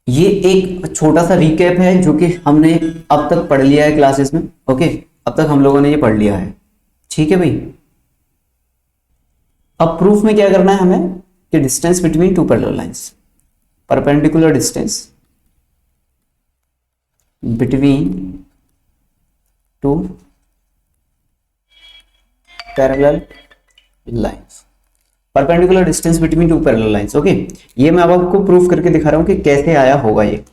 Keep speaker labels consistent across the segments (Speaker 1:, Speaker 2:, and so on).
Speaker 1: ये एक छोटा सा रिकैप है जो कि हमने अब तक पढ़ लिया है क्लासेस में। ओके, अब तक हम लोगों ने ये पढ़ लिया है। ठीक है भाई, अब प्रूफ में क्या करना है हमें कि distance between two parallel lines, perpendicular distance between two parallel lines, perpendicular distance between two parallel lines. Okay, ये मैं अब आपको प्रूफ करके दिखा रहा हूं कि कैसे आया होगा ये।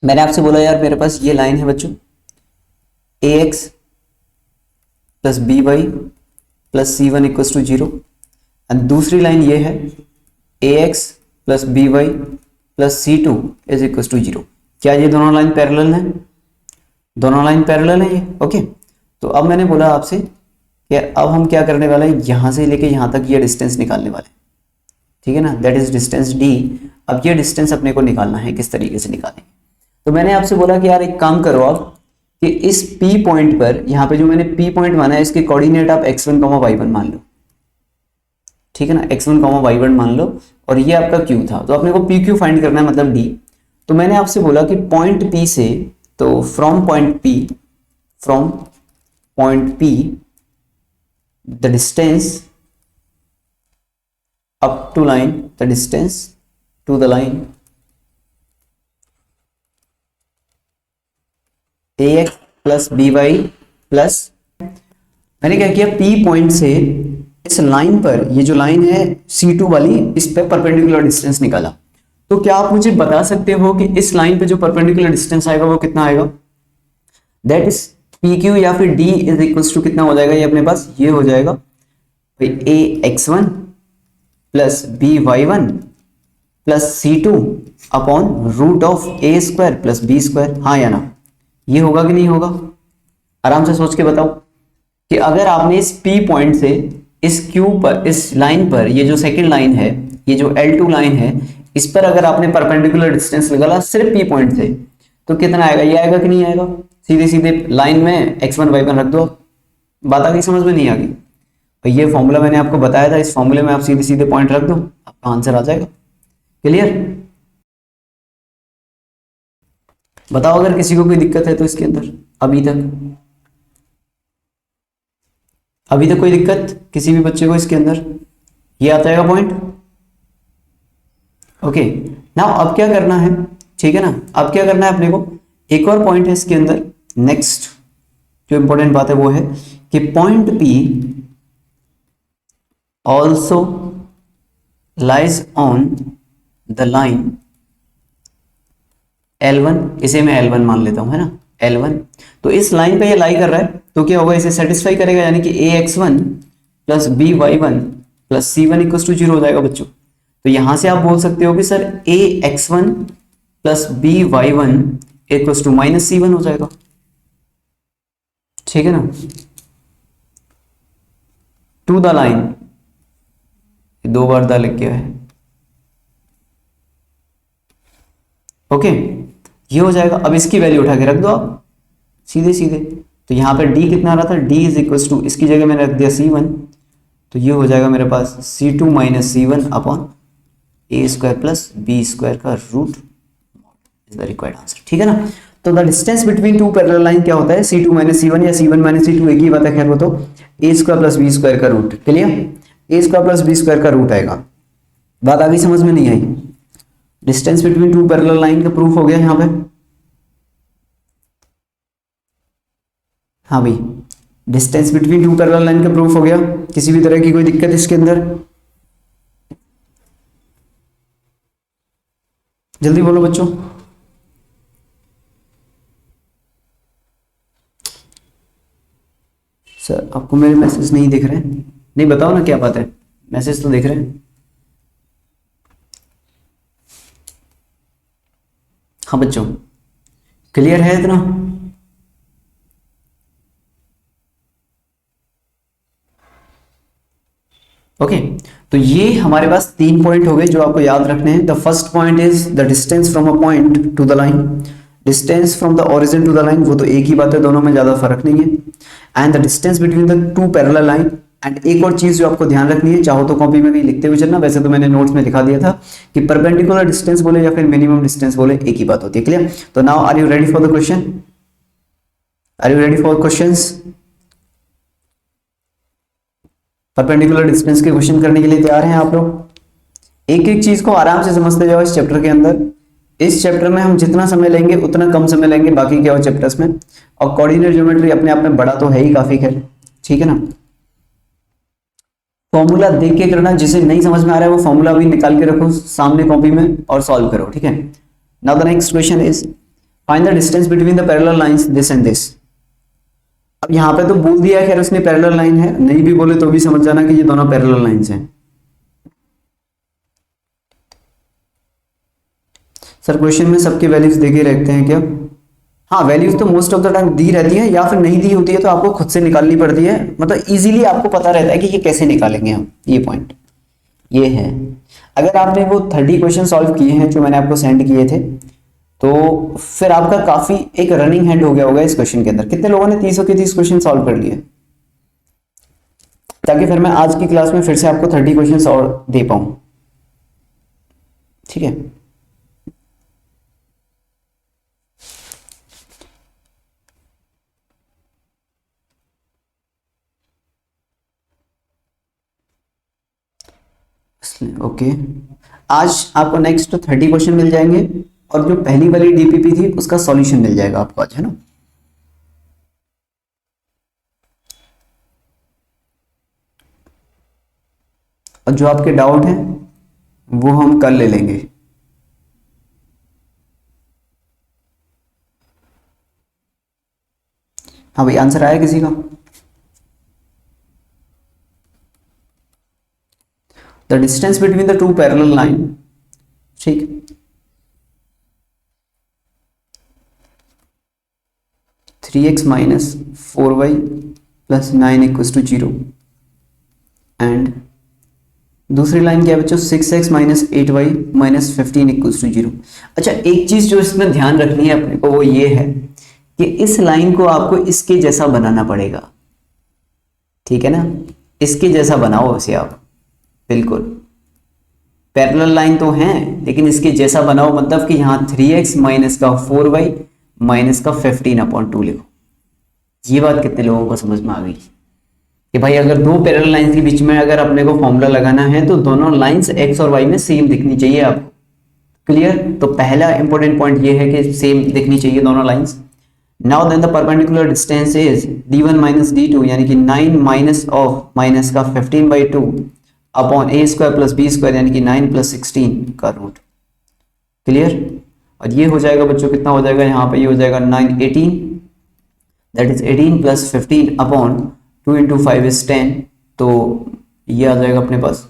Speaker 1: मैंने आपसे बोला यार मेरे पास ये लाइन है बच्चों, ax plus B Y plus C one equal to zero, and दूसरी लाइन ये है ax plus B Y plus C two is equal to zero. क्या ये दोनों लाइन पैरेलल हैं? दोनों लाइन पैरेलल है ये। ओके, तो अब मैंने बोला आपसे कि अब हम क्या करने वाले हैं, यहां से लेके यहां तक ये डिस्टेंस निकालने वाले हैं। ठीक है ना, दैट इज डिस्टेंस d। अब ये डिस्टेंस अपने को निकालना है, किस तरीके से निकालेंगे। तो मैंने आपसे बोला कि यार एक काम करो आप कि इस P पॉइंट पर, यहाँ पे जो मैंने P पॉइंट माना है, इसके कोऑर्डिनेट आप x1, y1 मान लो। ठीक है ना, x1, y1 मान लो, और ये आपका Q था, तो अपने को PQ फाइंड करना है, मतलब D। तो मैंने आपसे बोला कि पॉइंट P से, तो from point P the distance up to line, the distance to the line ax plus by plus, मैंने क्या किया, P पॉइंट से इस लाइन पर, ये जो लाइन है C2 वाली, इस पे परपेंडिकुलर डिस्टेंस निकाला। तो क्या आप मुझे बता सकते हो कि इस लाइन पे जो परपेंडिकुलर डिस्टेंस आएगा वो कितना आएगा? दैट इज PQ या फिर D इज इक्वल टू कितना हो जाएगा ये अपने पास, ये हो जाएगा भाई ax1 plus by1 plus C2 upon root of a square plus b square. हाँ या ना, ये होगा कि नहीं होगा? आराम से सोच के बताओ कि अगर आपने इस P पॉइंट से इस Q पर, इस लाइन पर, ये जो सेकंड लाइन है, ये जो L2 लाइन है, इस पर अगर आपने परपेंडिकुलर डिस्टेंस निकाला सिर्फ P पॉइंट से, तो कितना आएगा? ये आएगा कि नहीं आएगा? सीधे सीधे लाइन में x1 y1 रख दो। बात आ गई समझ में? नहीं आ गई? तो ये फॉर्मूला मैंने आपको बताया था, इस फॉर्मूले में आप सीधे सीधे पॉइंट रख दो, आपका आंसर आ जाएगा। क्लियर? बताओ अगर किसी को कोई दिक्कत है तो इसके अंदर, अभी तक कोई दिक्कत किसी भी बच्चे को इसके अंदर? ये आता है पॉइंट? ओके, नाउ अब क्या करना है, ठीक है ना, अब क्या करना है अपने को, एक और पॉइंट है इसके अंदर। नेक्स्ट जो इंपॉर्टेंट बात है वो है कि point P also lies on the line L1, इसे मैं L1 मान लेता हूं, है ना, L1। तो इस लाइन पे ये लाई कर रहा है, तो क्या होगा, इसे सेटिस्फाई करेगा, यानी कि ax1 plus by1 plus c1 equal to 0 हो जाएगा बच्चों। तो यहां से आप बोल सकते हो कि sir ax1 plus by1 equal to minus c1 हो जाएगा। ठीक है ना, टू द लाइन, दो बार द लिख गया है। ओके, ये हो जाएगा। अब इसकी वैल्यू उठा के रख दो आप सीधे सीधे। तो यहां पर d कितना आ रहा था, d इज इक्वल टू, इसकी जगह मैंने रख दिया c1, तो ये हो जाएगा मेरे पास c2 minus c1 upon a square plus b square का root is the required answer. ठीक है ना, तो the distance between two parallel line क्या होता है, c2 माइनस c1 या c1 माइनस c2, एक ही बात है, खैर वो तो a square plus b square का root. Clear? a square plus b square का रूट आएगा। बात आ गई समझ में? नहीं आई? Distance between two parallel line का प्रूफ हो गया यहां पे। हाँ भाई, distance between two parallel line का प्रूफ हो गया। किसी भी तरह की कोई दिक्कत इसके अंदर? जल्दी बोलो बच्चों। सर आपको मेरे मैसेज नहीं दिख रहे हैं? नहीं, बताओ ना क्या बात है, मैसेज तो दिख रहे हैं। हाँ बच्चों, क्लियर है इतना? ओके, तो ये हमारे पास 3 पॉइंट हो गए जो आपको याद रखने हैं। The first point is the distance from a point to the line, distance from the origin to the line, वो तो एक ही बात है, दोनों में ज्यादा फर्क नहीं है। And the distance between the two parallel line, and एक और चीज जो आपको ध्यान रखनी है, चाहो तो कॉपी में भी लिखते हुए चलना, वैसे तो मैंने नोट्स में लिखा दिया था कि परपेंडिकुलर डिस्टेंस बोले या फिर मिनिमम डिस्टेंस बोले एक ही बात होती है। क्लियर? तो now are you ready for the question? Are you ready for questions? Perpendicular distance के क्वेश्चन करने के लिए तैयार हैं आप लोग? एक एक चीज को आराम से समझते जाओ इस चैप्टर के अंदर। इस चैप्टर में हम जितना समय लेंगे उतना कम समय लेंगे बाकी के और चैप्टर्स में। और कोऑर्डिनेट ज्योमेट्री अपने आप में बड़ा तो है ही काफी, खैर ठीक है ना। फॉर्मूला देख के करना, जिसे नहीं समझ में आ रहा है वो फॉर्मूला भी निकाल के रखो सामने कॉपी में और सॉल्व करो, ठीक है। Now the next question is find the distance between the parallel lines this and this. अब यहाँ पे तो बोल दिया है, खैर उसने पैरेलल लाइन है, नहीं भी बोले तो भी समझ जाना कि ये दोनों पैरेलल लाइंस हैं। सर क्वेश्चन में सबके वैल्यूज देके रखते हैं क्या? हाँ, वैल्यूज तो मोस्ट ऑफ द टाइम दी रहती है, या फिर नहीं दी होती है तो आपको खुद से निकालनी पड़ती है। मतलब इजीली आपको पता रहता है कि ये कैसे निकालेंगे हम, ये पॉइंट ये है। अगर आपने वो 30 क्वेश्चन सॉल्व किए हैं जो मैंने आपको सेंड किए थे, तो फिर आपका काफी एक रनिंग हैंड हो गया होगा इस क्वेश्चन के अंदर। कितने लोगों ने 30 के 30 क्वेश्चन सॉल्व कर लिए? ताकि फिर मैं आज की क्लास में फिर से आपको 30 क्वेश्चन और दे पाऊं, ठीक है। ओके, आज आपको नेक्स्ट 30 क्वेश्चन मिल जाएंगे और जो पहली वाली डीपीपी थी उसका सॉल्यूशन मिल जाएगा आपको आज, है ना। और जो आपके डाउट हैं वो हम कल ले लेंगे। हाँ भाई, आंसर आया किसी का? The distance between the two parallel line, ठीक, 3x minus 4y plus 9 equals to 0। And दूसरी लाइन क्या है बच्चों? 6x minus 8y minus 15 equals to 0। अच्छा, एक चीज जो इसमें ध्यान रखनी है अपने को वो ये है कि इस लाइन को आपको इसके जैसा बनाना पड़ेगा, ठीक है ना। इसके जैसा बनाओ इसे आप, बिल्कुल पैरेलल लाइन तो है लेकिन इसके जैसा बनाओ। मतलब कि यहाँ 3x माइनस का 4y माइनस का 15/2 लिखो। ये बात कितने लोगों को समझ में आ गई कि भाई अगर दो पैरेलल लाइंस के बीच में अगर अपने को फॉर्मूला लगाना है तो दोनों लाइंस x और y में सेम दिखनी चाहिए आपको। क्लियर? तो पहला इंपॉर्टेंट पॉइंट ये है कि सेम दिखनी चाहिए दोनों lines. Now then the perpendicular distance is d1 minus d2, यानी कि 9 माइनस ऑफ माइनस का 15/2 upon a square plus b square, यानी कि 9 प्लस 16 का रूट। क्लियर? और ये हो जाएगा बच्चों, कितना हो जाएगा यहाँ पे? ये हो जाएगा 9 18, that is 18 plus 15 upon 2 into 5 is 10। तो ये आ जाएगा अपने पास,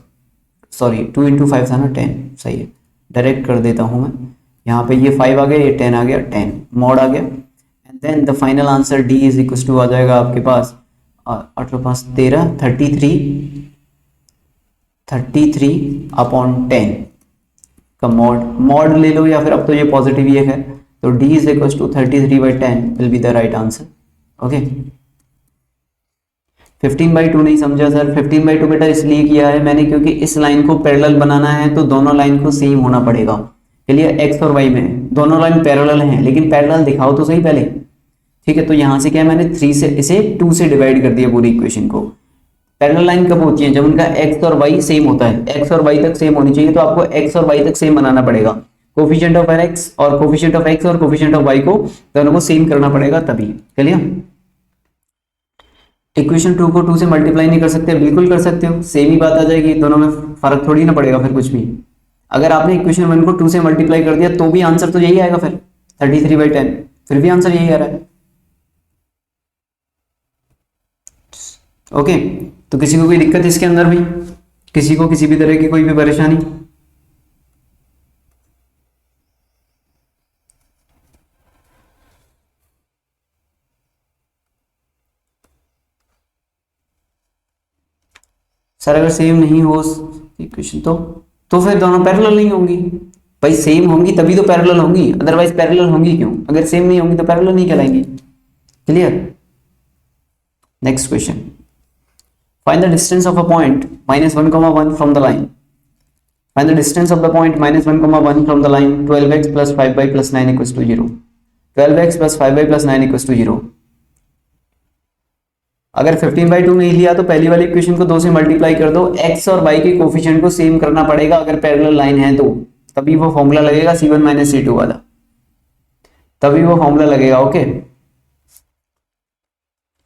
Speaker 1: सॉरी 2 इंटू 5 था ना, 10, सही है। डायरेक्ट कर देता हूँ मैं, यहाँ पे ये 5 आ गया, ये 10 आ गया, 10 मॉड आ गया। And then the final answer d is equal to आ जाएगा आपके पास 8 5 13 33 अपॉन 10 का मॉड ले लो, या फिर अब तो ये पॉजिटिव ही है, तो d is equal to 33/10 will be the right answer. Okay, 15/2 नहीं समझा सर? 15/2 बेटा इसलिए किया है मैंने क्योंकि इस लाइन को पैरेलल बनाना है तो दोनों लाइन को सेम होना पड़ेगा। चलिए x और y में दोनों लाइन पैरेलल हैं, लेकिन पैरेलल दिखाओ तो सही पहले, ठीक है। तो यहाँ से क्या है, मैंने 3 से इसे 2 से डिवाइड कर दिया पूरी इक्वेशन को। पैरेलल लाइन कब होती है? जब उनका x और y सेम होता है। x और y तक सेम होनी चाहिए, तो आपको x और y तक सेम बनाना पड़ेगा। कोफिशिएंट ऑफ x और कोफिशिएंट ऑफ x और कोफिशिएंट ऑफ y को दोनों को सेम करना पड़ेगा तभी। क्लियर? इक्वेशन 2 को 2 से मल्टीप्लाई नहीं कर सकते? बिल्कुल कर सकते हो, सेम ही बात आ जाएगी, दोनों में फर्क थोड़ी ना पड़ेगा फिर कुछ भी। अगर आपने इक्वेशन 1 को 2 से मल्टीप्लाई कर दिया तो भी आंसर तो यही आएगा, फिर 33/10, फिर भी आंसर यही आ रहा है। ओके, तो किसी को कोई दिक्कत इसके अंदर भी, किसी को किसी भी तरह की कोई भी परेशानी? सर अगर सेम नहीं हो इक्वेशन तो फिर दोनों पैरेलल नहीं होंगी। भाई सेम होंगी तभी तो पैरेलल होंगी, अदरवाइज पैरेलल होंगी क्यों? अगर सेम नहीं होंगी तो पैरेलल नहीं कहलाएंगी। Clear? Next question, find the distance of a point -1, 1 from the line. Find the distance of the point -1, 1 from the line 12x + 5y + 9 = 0। 12x + 5y + 9 = 0। अगर 15/2 नहीं लिया तो पहली वाली इक्वेशन को 2 से मल्टीप्लाई कर दो। x और y के कोफिशिएंट को सेम करना पड़ेगा अगर पैरेलल लाइन है तो, तभी वो फॉर्मूला लगेगा C1 - C2 वाला, तभी वो फॉर्मूला लगेगा। Okay,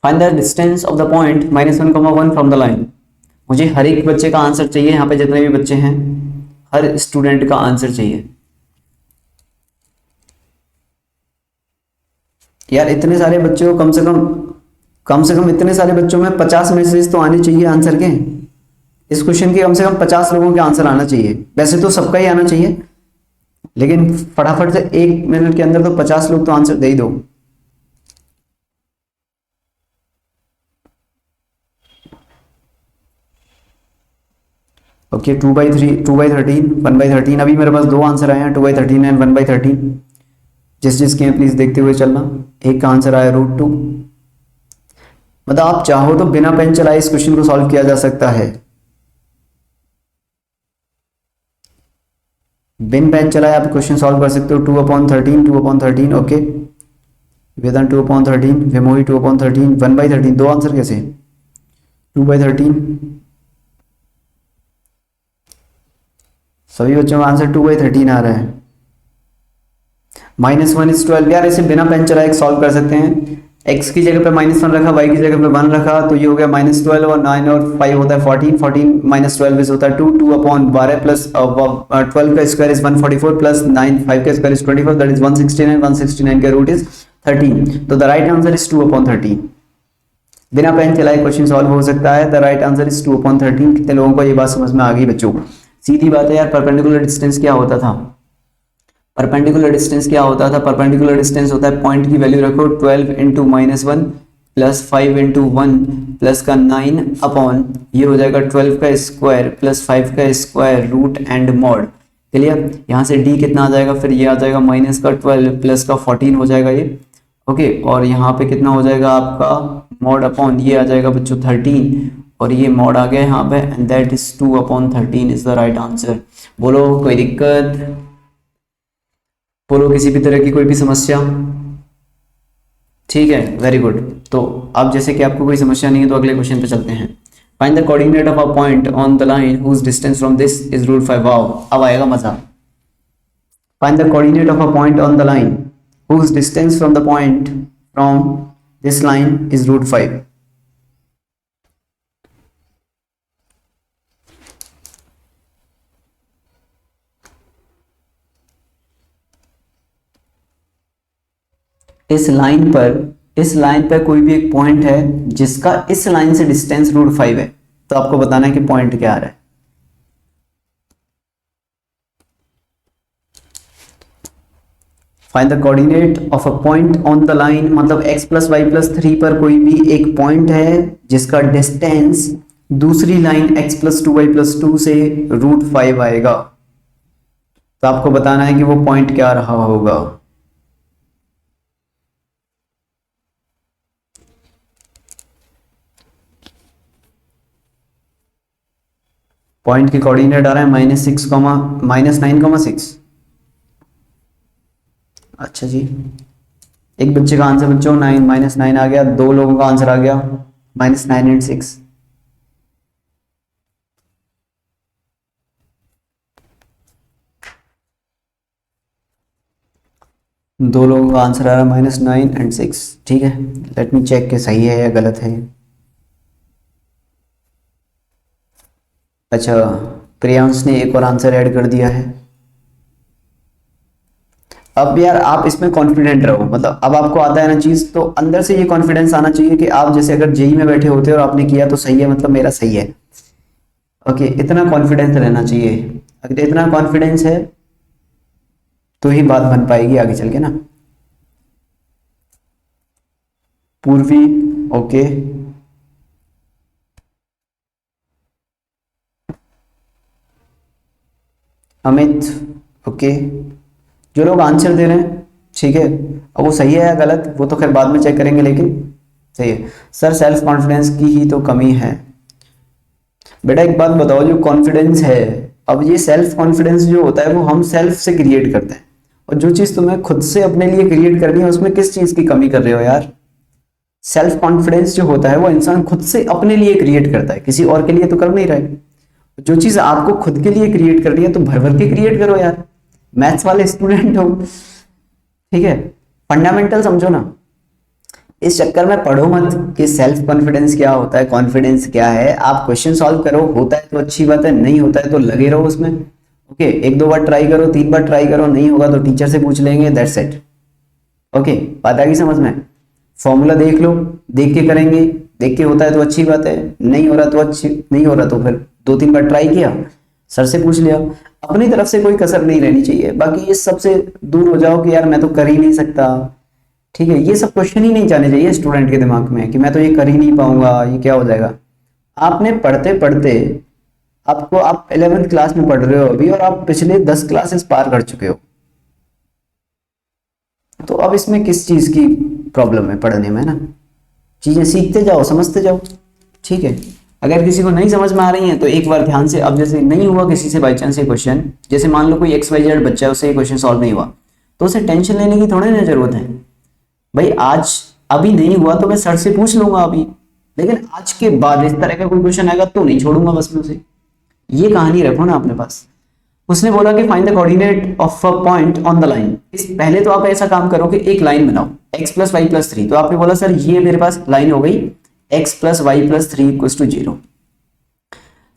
Speaker 1: find the distance of the point -1, 1 from the line. मुझे हर एक बच्चे का आंसर चाहिए, यहाँ पे जितने भी बच्चे हैं हर स्टूडेंट का आंसर चाहिए। यार इतने सारे बच्चों को कम से कम इतने सारे बच्चों में 50 मैसेज तो आने चाहिए आंसर के। इस क्वेश्चन के कम से कम 50 लोगों के आंसर आना चाहिए। वैसे तो सबका ही आना चाहिए, लेकिन फटाफट से 1 मिनट के अंदर तो 50 लोग तो आंसर दे ही दो। ओके, 2/13, 1/13। अभी मेरे पास 2 आंसर आए हैं, 2/13 एंड 1/13। जिस जिसके हैं प्लीज देखते हुए चलना। एक का आंसर आया √2। मतलब आप चाहो तो बिना पेन चलाए इस क्वेश्चन को सॉल्व किया जा सकता है। बिन पेन चलाए आप क्वेश्चन सॉल्व कर सकते हो। 2/13, ओके। वेदन 2/13, विमोही 2/13, 1/13। 2 आंसर कैसे? 2/13। सभी बच्चों का आंसर 2/13 आ रहा है। -1 is 12। यार इसे बिना पेन चलाए सॉल्व कर सकते हैं। x की जगह पे -1 रखा, y की जगह पे 1 रखा, तो ये हो गया -12 और 9 और 5 होता है 14। 14 - 12 होता है 2। 2/12 प्लस 12 का स्क्वायर इज 144 प्लस 9 5 का स्क्वायर इज 24, दैट इज 169। 169 का रूट इज 13। तो द राइट आंसर इज 2/13। बिना पेन चलाए क्वेश्चन सॉल्व हो सकता है। The right answer is 2/13। कितने लोगों को ये बात समझ में आ गई बच्चों? सीधी बात है यार। परपेंडिकुलर डिस्टेंस क्या होता था? परपेंडिकुलर डिस्टेंस क्या होता था? परपेंडिकुलर डिस्टेंस होता है, पॉइंट की वैल्यू रखो 12 × -1 प्लस 5 × 1 प्लस का 9 अपॉन ये हो जाएगा 12 का स्क्वायर प्लस 5 का square root and mod. Clear? यहाँ से d कितना आ जाएगा? फिर ये आ जाएगा -12 प्लस का 14 हो जाएगा ये। ओके, और यहाँ पे कितना हो जाएगा आपका मॉड अपॉन ये आ जाएगा बच्चों 13, और ये मॉड आ गया यहाँ पे, and that is 2/13 is the right answer. बोलो कोई दिक्कत? बोलो किसी भी तरह की कोई भी समस्या? ठीक है, वेरी गुड। तो अब जैसे कि आपको कोई समस्या नहीं है तो अगले क्वेश्चन पे चलते हैं। Find the coordinate of a point on the line whose distance from this is √5। Wow, अब आएगा मजा। Find the coordinate of a point on the line whose distance from the point from this line is √5। इस line पर कोई भी एक point है जिसका इस लाइन से डिस्टेंस √5 है, तो आपको बताना है कि पॉइंट क्या आ रहा है। Find the coordinate of a point on the line, मतलब x + y + 3 पर कोई भी एक पॉइंट है जिसका डिस्टेंस दूसरी लाइन x + 2y + 2 से √5 आएगा, तो आपको बताना है कि वो पॉइंट क्या रहा होगा। पॉइंट की कोऑर्डिनेट आ रहा है -9,6। अच्छा जी, एक बच्चे का आंसर बच्चों -9 आ गया। 2 लोगों का आंसर आ गया -9 और 6। दो लोगों का आंसर आ रहा है -9 और 6। ठीक है, लेट मी चेक के सही है या गलत है। अच्छा, प्रियांश ने एक और आंसर ऐड कर दिया है। अब यार आप इसमें कॉन्फिडेंट रहो, मतलब अब आपको आता है ना चीज, तो अंदर से ये कॉन्फिडेंस आना चाहिए कि आप जैसे अगर जेई में बैठे होते और आपने किया तो सही है, मतलब मेरा सही है। ओके, इतना कॉन्फिडेंस रहना चाहिए। अगर इतना कॉन्फिडेंस है तो ही बात बन पाएगी आगे चल के ना। पूर्वी, ओके, अमित, ओके। जो लोग आंसर दे रहे हैं ठीक है, अब वो सही है या गलत वो तो खैर बाद में चेक करेंगे, लेकिन सही है। सर सेल्फ कॉन्फिडेंस की ही तो कमी है। बेटा एक बात बताओ, जो कॉन्फिडेंस है, अब ये सेल्फ कॉन्फिडेंस जो होता है वो हम सेल्फ से क्रिएट करते हैं, और जो चीज तुम्हें खुद से अपने लिए क्रिएट करनी है उसमें किस चीज की कमी कर रहे हो यार। सेल्फ कॉन्फिडेंस जो होता है वो इंसान खुद से अपने लिए क्रिएट करता है, किसी और के लिए तो कर नहीं रहे। जो चीज आपको खुद के लिए क्रिएट करनी है तो भर भर के क्रिएट करो यार, मैथ्स वाले स्टूडेंट हो, ठीक है। फंडामेंटल समझो ना, इस चक्कर में पढ़ो मत कि सेल्फ कॉन्फिडेंस क्या होता है, कॉन्फिडेंस क्या है। आप क्वेश्चन सॉल्व करो, होता है तो अच्छी बात है, नहीं होता है तो लगे रहो उसमें। ओके, एक दो बार ट्राई करो, तीन बार ट्राई करो, नहीं होगा तो टीचर से पूछ लेंगे, दैट्स इट। ओके, बात आ गई समझ में। फॉर्मूला देख लो, देख के करेंगे, देख के होता है तो अच्छी बात है, नहीं हो रहा तो नहीं हो रहा तो फिर दो तीन बार ट्राई किया, सर से पूछ लिया। अपनी तरफ से कोई कसर नहीं रहनी चाहिए। बाकी ये सबसे दूर हो जाओ कि यार मैं तो कर ही नहीं सकता, ठीक है, ये सब क्वेश्चन ही नहीं जाने चाहिए स्टूडेंट के दिमाग में कि मैं तो ये कर ही नहीं पाऊंगा, ये क्या हो जाएगा। आपने पढ़ते पढ़ते आपको, आप 11th क्लास में पढ़ रहे हो अभी और आप पिछले 10 क्लासेस पार कर चुके हो, तो अब इसमें किस चीज की प्रॉब्लम है पढ़ने में ना। चीजें सीखते जाओ, समझते जाओ, ठीक है। अगर किसी को नहीं समझ में आ रही है तो एक बार ध्यान से, अब जैसे नहीं हुआ किसी से बाई चांस ये क्वेश्चन, जैसे मान लो कोई XYZ बच्चा है, उससे ये क्वेश्चन सॉल्व नहीं हुआ, तो उसे टेंशन लेने की थोड़ी ना जरूरत है भाई। आज अभी नहीं हुआ तो मैं सर से पूछ लूंगा अभी, लेकिन आज के बाद इस तरह का कोई क्वेश्चन आएगा तो नहीं छोड़ूंगा बस में उसे। ये कहानी रखो ना अपने पास। उसने बोला कि find the coordinate of a point on the line. इस पहले तो आप ऐसा काम करो कि एक लाइन बनाओ x + y + 3। तो आपने बोला सर ये मेरे पास लाइन हो गई x + y + 3 = 0।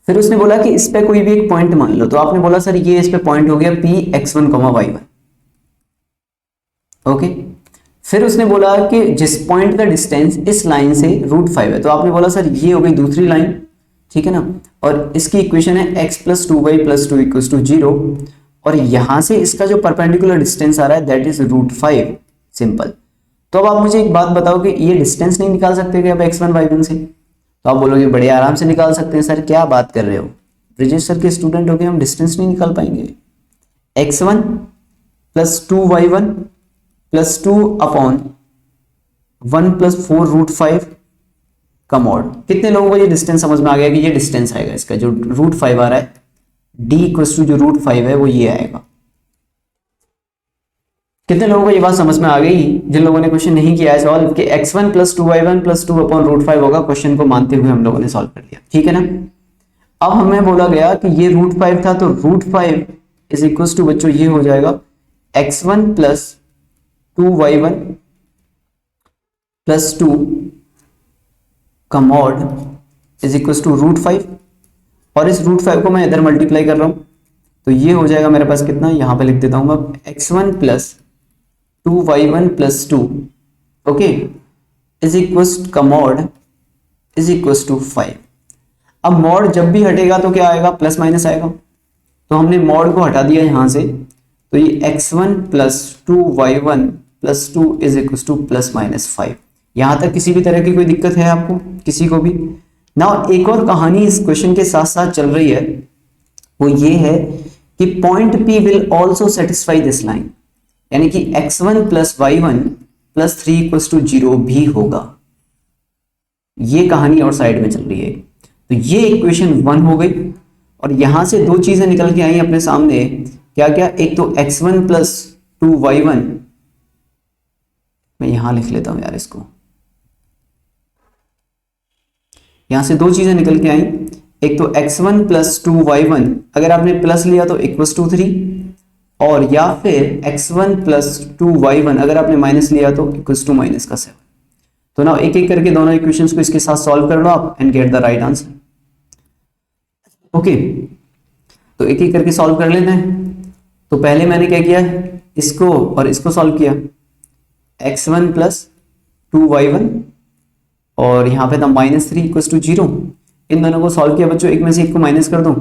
Speaker 1: फिर उसने बोला कि इस पे कोई भी एक पॉइंट मान लो, तो आपने बोला सर ये इस पे पॉइंट हो गया P x1, y1। ओके, फिर उसने बोला कि जिस पॉइंट का डिस्टेंस इस लाइन से √5 है, तो आपने बोला सर ये हो गई दूसरी लाइन, ठीक है ना। और इसकी इक्वेशन है x + 2y + 2 = 0, और यहां से इसका जो परपेंडिकुलर डिस्टेंस आ रहा है दैट इज √5। सिंपल। तो अब आप मुझे एक बात बताओ कि ये डिस्टेंस नहीं निकाल सकते क्या अब x1 y1 से? तो आप बोलोगे बड़े आराम से निकाल सकते हैं सर, क्या बात कर रहे हो, ब्रिजेश सर के स्टूडेंट हो गए, हम डिस्टेंस नहीं निकाल पाएंगे। x1 + 2y1 + 2 / 1 + 4 √5 का मॉड। कितने लोगों को ये डिस्टेंस समझ में आ गया कि ये डिस्टेंस आएगा, इसका जो √5 आ रहा है, d = जो √5 है वो ये आएगा। कितने लोगों को ये बात समझ में आ गई? जिन लोगों ने क्वेश्चन नहीं किया है सॉल्व कि x1 + 2y1 + 2 / √5 होगा, क्वेश्चन को मानते हुए हम लोगों ने सॉल्व कर लिया, ठीक है ना। अब हमें बोला गया कि ये √5 था, तो √5 = बच्चों ये हो जाएगा x1 + 2y1 + 2 का मॉड = √5, और इस √5 को मैं इधर मल्टीप्लाई कर रहा हूं, तो ये हो जाएगा मेरे पास कितना, यहां पे लिख देता हूं मैं x1 + 2y1 + 2, ओके, का मॉड = 5। अब मॉड जब भी हटेगा तो क्या आएगा, प्लस माइनस आएगा, तो हमने मॉड को हटा दिया यहां से, तो ये x1 + 2y1 + 2 = ±5। यहां तक किसी भी तरह की कोई दिक्कत है आपको, किसी को भी ना? एक और कहानी इस क्वेश्चन के साथ साथ चल रही है, वो ये है कि point P will also satisfy this line, यानी कि x1 + y1 + 3 = 0 भी होगा। ये कहानी और साइड में चल रही है। तो ये इक्वेशन 1 हो गई, और यहां से दो चीजें निकल के आई अपने सामने, क्या क्या? एक तो x1 + 2y1, मैं यहां लिख लेता हूं यार इसको, यहां से दो चीजें निकल के आई, एक तो x1 + 2y1 अगर आपने प्लस लिया तो = 3, और या फिर x1 + 2y1 अगर आपने माइनस लिया तो =−7। तो ना एक एक करके दोनों इक्वेशंस को इसके साथ सॉल्व कर लो आप and get the right answer. Okay, तो एक एक करके सॉल्व कर लेते हैं। तो पहले मैंने क्या किया, इसको और इसको सॉल्व किया, x1 + 2y1 और यहाँ पे था -3 = 0। इन दोनों को सॉल्व किया बच्चों, एक में से एक को माइनस कर दूं,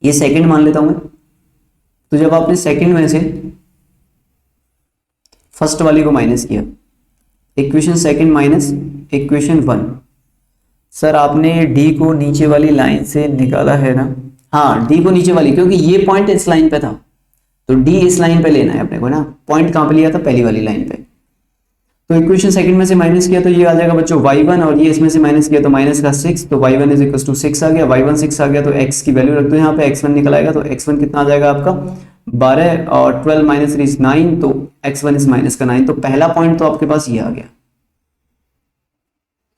Speaker 1: ये सेकंड मान लेता हूं मैं। तो जब आपने सेकंड में से फर्स्ट वाली को माइनस किया, equation second minus equation 1, sir आपने d को नीचे वाली लाइन से निकाला है ना? हाँ, d को नीचे वाली, क्योंकि ये पॉइंट इस लाइन पे था, तो d इस लाइन पे लेना है अपने को ना। पॉइंट कहां पे लिया था? पहली वाली लाइन पे। तो इक्वेशन सेकंड में से माइनस किया तो ये आ जाएगा बच्चों y1, और ये इसमें से माइनस किया तो माइनस का 6, तो y1 इज इक्वल टू 6 आ गया, y1 6 आ गया, तो x की वैल्यू रख दो यहाँ पे, x1 निकल आएगा, तो x1 कितना आ जाएगा आपका 12, और 12 माइनस 3 इज 9, तो x1 इज माइनस का 9। तो पहला पॉइंट तो आपके पास ये आ गया,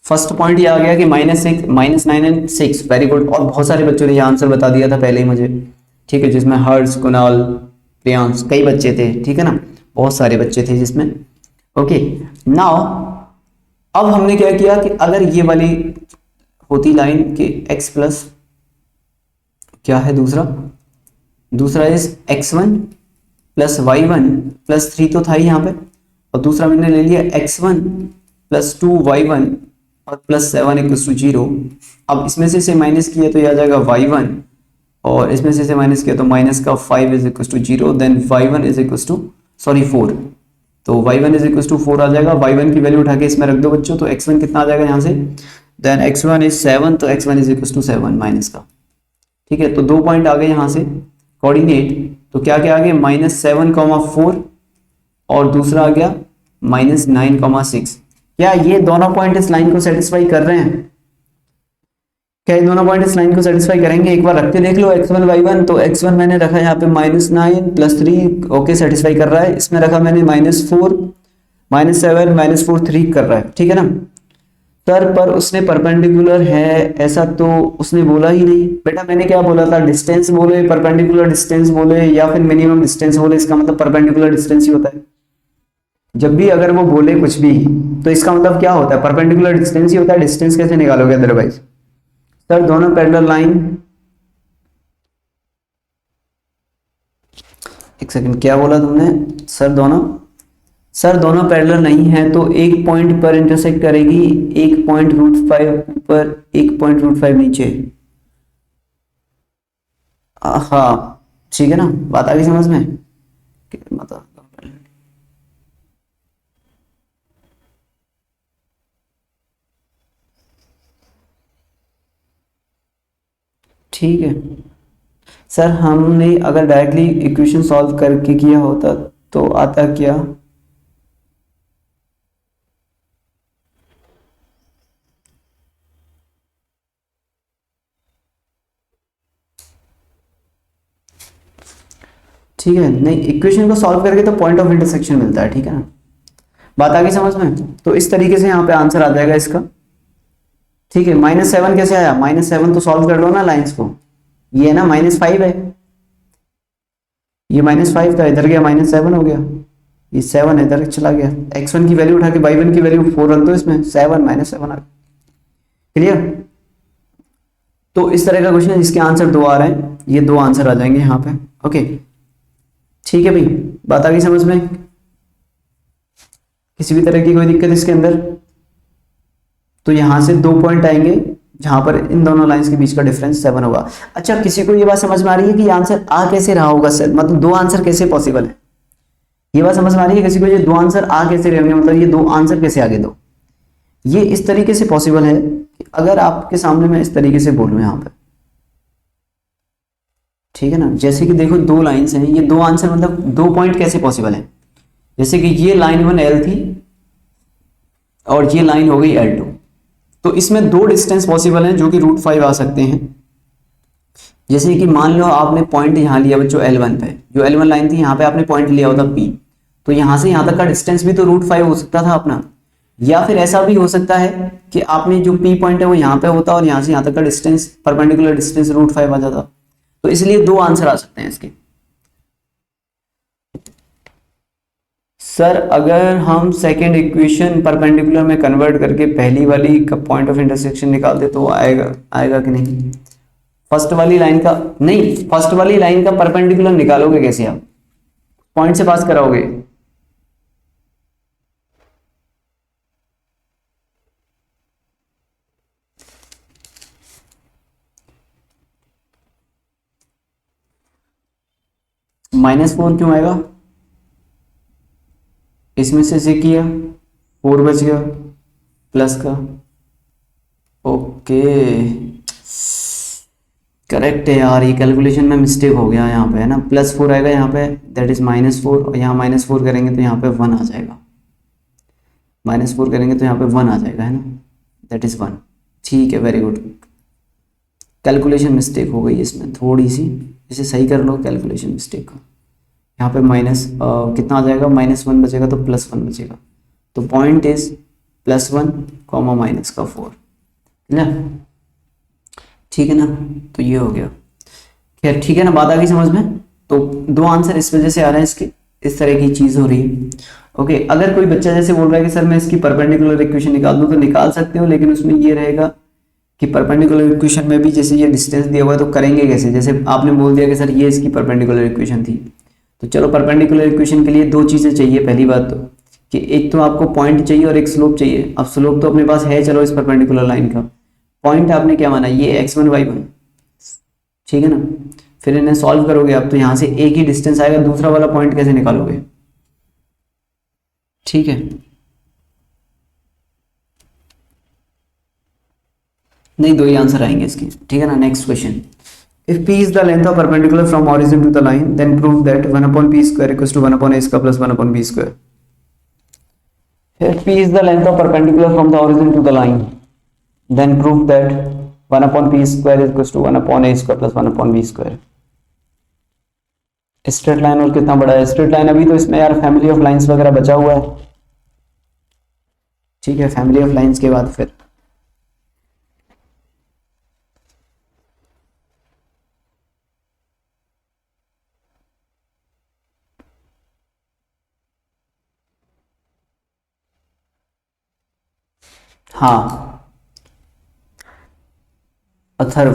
Speaker 1: फर्स्ट पॉइंट ये आ गया कि -6 -9 एंड 6, वेरी गुड। और बहुत सारे बच्चों ने ये आंसर बता दिया था पहले ही मुझे, ठीक है, जिसमें हर्ष, कुणाल, प्रियांश, कई बच्चे थे, ठीक है ना, बहुत सारे बच्चे थे जिसमें। ओके नाउ अब हमने क्या किया कि अगर ये वाली होती लाइन कि x प्लस क्या है दूसरा is x1 plus y1 plus 3 तो था ही यहाँ पे, और दूसरा मैंने ले लिया x1 प्लस 2y1 और प्लस 7 इक्वल्स टू 0। अब इसमें से माइनस किया तो ये आ जाएगा y1, और इसमें से माइनस किया तो माइनस का 5 is equals to 0, then y1 is equals to 4, तो y1 इज इक्वल्स टू 4 आ जाएगा। y1 की वैल्यू उठा के इसमें रख दो बच्चों, तो x1 कितना आ जाएगा यहाँ से, देन x1 इज 7, तो x1 is equals to 7 minus का, ठीक है। तो 2 पॉइंट आ गए यहाँ से कोऑर्डिनेट, तो क्या क्या आ गया -7,4 और दूसरा आ गया -9,6। क्या ये दोनों पॉइंट इस लाइन को सेटिस्फाई कर रहे हैं? क्या ये दोनों पॉइंट इस लाइन को सेटिस्फाई करेंगे? एक बार रख के देख लो x1 y1, तो x1 मैंने रखा यहाँ पे -9 + 3, ओके सेटिस्फाई कर रहा है। इसमें रखा मैंने -4 -7 -4 3 कर रहा है, ठीक है ना सर। पर उसने परपेंडिकुलर है ऐसा तो उसने बोला ही नहीं बेटा। मैंने क्या बोला था, डिस्टेंस बोले, परपेंडिकुलर डिस्टेंस बोले, या फिर मिनिमम डिस्टेंस बोले, इसका मतलब परपेंडिकुलर डिस्टेंस ही होता है। जब भी अगर वो बोले कुछ भी तो इसका मतलब क्या होता है, परपेंडिकुलर डिस्टेंस ही होता है। डिस्टेंस कैसे निकालोगे अदरवाइज? सर दोनों पैरेलल लाइन, एक सेकंड क्या बोला तुमने? सर दोनों पैरेलल नहीं है तो एक पॉइंट पर इंटरसेक्ट करेगी, एक पॉइंट √5 ऊपर, एक पॉइंट √5 नीचे। हाँ ठीक है ना, बात आ गई समझ में? मतलब ठीक है सर, हमने अगर डायरेक्टली इक्वेशन सॉल्व करके किया होता तो आता क्या? ठीक है, नहीं इक्वेशन को सॉल्व करके तो पॉइंट ऑफ इंटरसेक्शन मिलता है, ठीक है ना, बात आ गई समझ में? तो इस तरीके से यहाँ पे आंसर आ जाएगा इसका, ठीक है। -7 कैसे आया? -7 तो सॉल्व कर लो ना लाइंस को, ये है ना -5 है, ये -5 था, इधर गया -7 हो गया, ये 7 इधर चला गया। x1 की वैल्यू उठा के y1 की वैल्यू 4 रख दो इसमें, 7 -7 आ गया। क्लियर? तो इस तरह का क्वेश्चन जिसके आंसर 2 आ रहे हैं, ये 2 आंसर आ जाएंगे यहाँ पे। ओके ठीक है भाई, बात आ गई समझ में? किसी भी तरह की कोई दिक्कत इसके अंदर? तो यहां से 2 पॉइंट आएंगे जहां पर इन दोनों लाइंस के बीच का डिफरेंस 7 होगा। अच्छा, किसी को ये बात समझ में आ रही है कि ये आंसर आ कैसे रहा होगा सर? मतलब 2 आंसर कैसे पॉसिबल है? ये बात समझ में आ रही है किसी को? ये 2 आंसर आ कैसे रहे होंगे, मतलब ये 2 आंसर कैसे आगे दो? ये इस तरीके से पॉसिबल है कि अगर आपके सामने मैं इस तरीके से बोलूं यहाँ पे, ठीक है ना, जैसे कि देखो 2 लाइंस हैं, ये 2 आंसर मतलब 2 पॉइंट कैसे पॉसिबल है? जैसे कि ये लाइन 1 L थी और ये लाइन हो गई L2, तो इसमें 2 डिस्टेंस पॉसिबल हैं जो कि √5 आ सकते हैं। जैसे कि मान लो आपने पॉइंट यहाँ लिया बच्चों L1 पे, जो L1 लाइन थी यहाँ पे आपने पॉइंट लिया होता P, तो यहाँ से यहाँ तक का डिस्टेंस भी तो √5 हो सकता था अपना। या फिर ऐसा भी हो सकता है कि आपने जो P पॉइंट है वो यहाँ पे होता और यहाँ से यहाँ तक का डिस्टेंस, परपेंडिकुलर डिस्टेंस √5 आ जाता। तो इसलिए 2 आंसर आ सकते हैं इसके। सर अगर हम सेकेंड इक्वेशन परपेंडिकुलर में कन्वर्ट करके पहली वाली का पॉइंट ऑफ इंटरसेक्शन निकाल दे तो आएगा कि नहीं? फर्स्ट वाली लाइन का नहीं, फर्स्ट वाली लाइन का परपेंडिकुलर निकालोगे कैसे आप? पॉइंट से पास कराओगे? -4 क्यों आएगा? इसमें से किया 4 बच गया प्लस का, ओके करेक्ट है यार, ये कैलकुलेशन में मिस्टेक हो गया यहाँ पे, है ना। +4 आएगा यहाँ पे, दैट इज -4, और यहाँ -4 करेंगे तो यहाँ पे 1 आ जाएगा। -4 करेंगे तो यहाँ पे 1 आ जाएगा, है ना, दैट इज 1। ठीक है, वेरी गुड। कैलकुलेशन मिस्टेक हो गई इसमें थोड़ी सी, इसे सही कर लो कैलकुलेशन मिस्टेक को। यहाँ पे माइनस कितना आ जाएगा, -1 बचेगा तो +1 बचेगा, तो पॉइंट इज +1 कॉमा -4, है ना, ठीक है ना। तो ये हो गया, खैर ठीक है ना, बात आ गई समझ में। तो 2 आंसर इस वजह से आ रहे हैं इसके, इस तरह की चीज़ हो रही है। ओके, अगर कोई बच्चा जैसे बोल रहा है कि सर मैं इसकी परपेंडिकुलर इक्वेशन निकाल दूं, तो निकाल सकते हो, लेकिन उसमें ये रहेगा कि परपेंडिकुलर इक्वेशन में भी जैसे ये डिस्टेंस दिया हुआ है तो करेंगे कैसे। जैसे आपने बोल दिया कि सर ये इसकी परपेंडिकुलर इक्वेशन थी, तो चलो परपेंडिकुलर इक्वेशन के लिए 2 चीज़ें चाहिए। पहली बात तो कि एक तो आपको पॉइंट चाहिए और एक स्लोप चाहिए। अब स्लोप तो अपने पास है, चलो इस परपेंडिकुलर लाइन का, पॉइंट आपने क्या माना, ये x1 y1, ठीक है ना। फिर इन्हें सॉल्व करोगे आप, तो यहाँ से एक ही डिस्टेंस आएगा, दूसरा वाला पॉइंट कैसे निकालोगे, ठीक है। नहीं, 2 ही आंसर आएंगे इसके, ठीक है ना। Next question, if p is the length of perpendicular from origin to the line, then prove that 1/p² equals to 1/a² plus 1/b²। if p is the length of perpendicular from the origin to the line, then prove that 1/p² equals to 1/a² plus 1/b²। Straight line और कितना बड़ा है, straight line अभी तो इसमें यार family of lines वगैरह बचा हुआ है, ठीक है। फैमिली ऑफ लाइंस के बाद फिर हाँ अथर्व,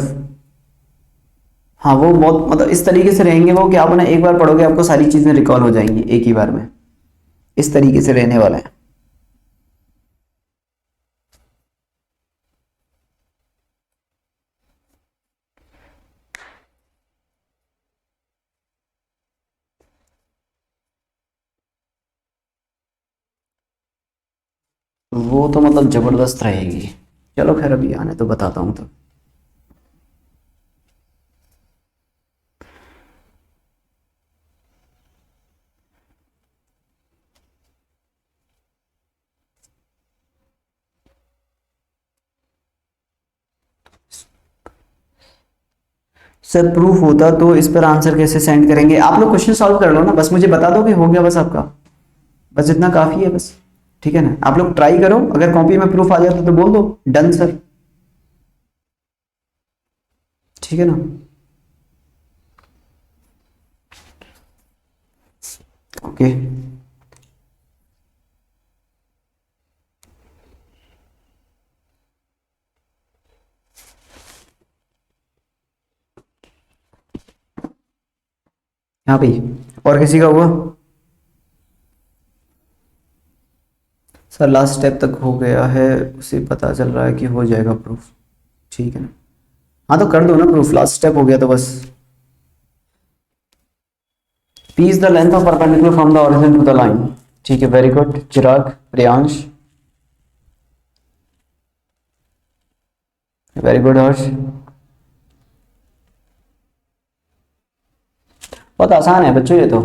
Speaker 1: हाँ वो बहुत मतलब इस तरीके से रहेंगे वो कि आप ना एक बार पढ़ोगे आपको सारी चीजें रिकॉल हो जाएंगी एक ही बार में, इस तरीके से रहने वाला है। वो तो मतलब जबरदस्त रहेगी। चलो खैर अभी आने तो बताता हूँ तो। सर प्रूफ होता तो इस पर आंसर कैसे सेंड करेंगे, आप लोग क्वेश्चन सॉल्व कर लो ना, बस मुझे बता दो कि हो गया, बस आपका बस इतना काफी है बस, ठीक है ना। आप लोग ट्राई करो, अगर कॉपी में प्रूफ आ जाता तो बोल दो डन सर, ठीक है ना। ओके हाँ भाई, और किसी का हुआ सर, लास्ट स्टेप तक हो गया है, उसे पता चल रहा है कि हो जाएगा प्रूफ, ठीक है ना। हाँ तो कर दो ना प्रूफ, लास्ट स्टेप हो गया तो बस। P is the length of perpendicular from the origin to the line, ठीक है, very good Chirag, Priyansh, very good Harsh. बहुत आसान है बच्चों ये तो,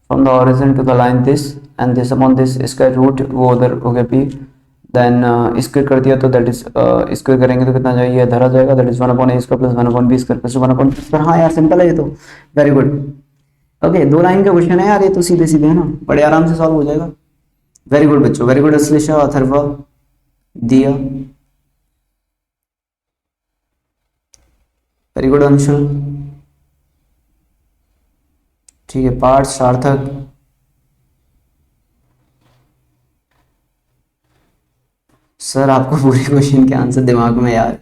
Speaker 1: from the origin to the line this and this upon this square root, वो उधर हो गया p, देन स्क्वायर कर दिया तो दैट इज स्क्वायर करेंगे तो कितना जाएगा, धरा जाएगा, that is 1/a² plus 1/b² plus 1/b²। हाँ यार सिंपल है ये तो, वेरी गुड। ओके 2 लाइन का क्वेश्चन है यार ये तो, सीधे सीधे है ना, बड़े आराम से सॉल्व हो जाएगा। वेरी गुड बच्चों, वेरी गुड अश्लेषा, अथर्वा, दिया, वेरी गुड अंशुल, ठीक है, पार्थ, सार्थक, सर आपको पूरे क्वेश्चन के आंसर दिमाग में यार,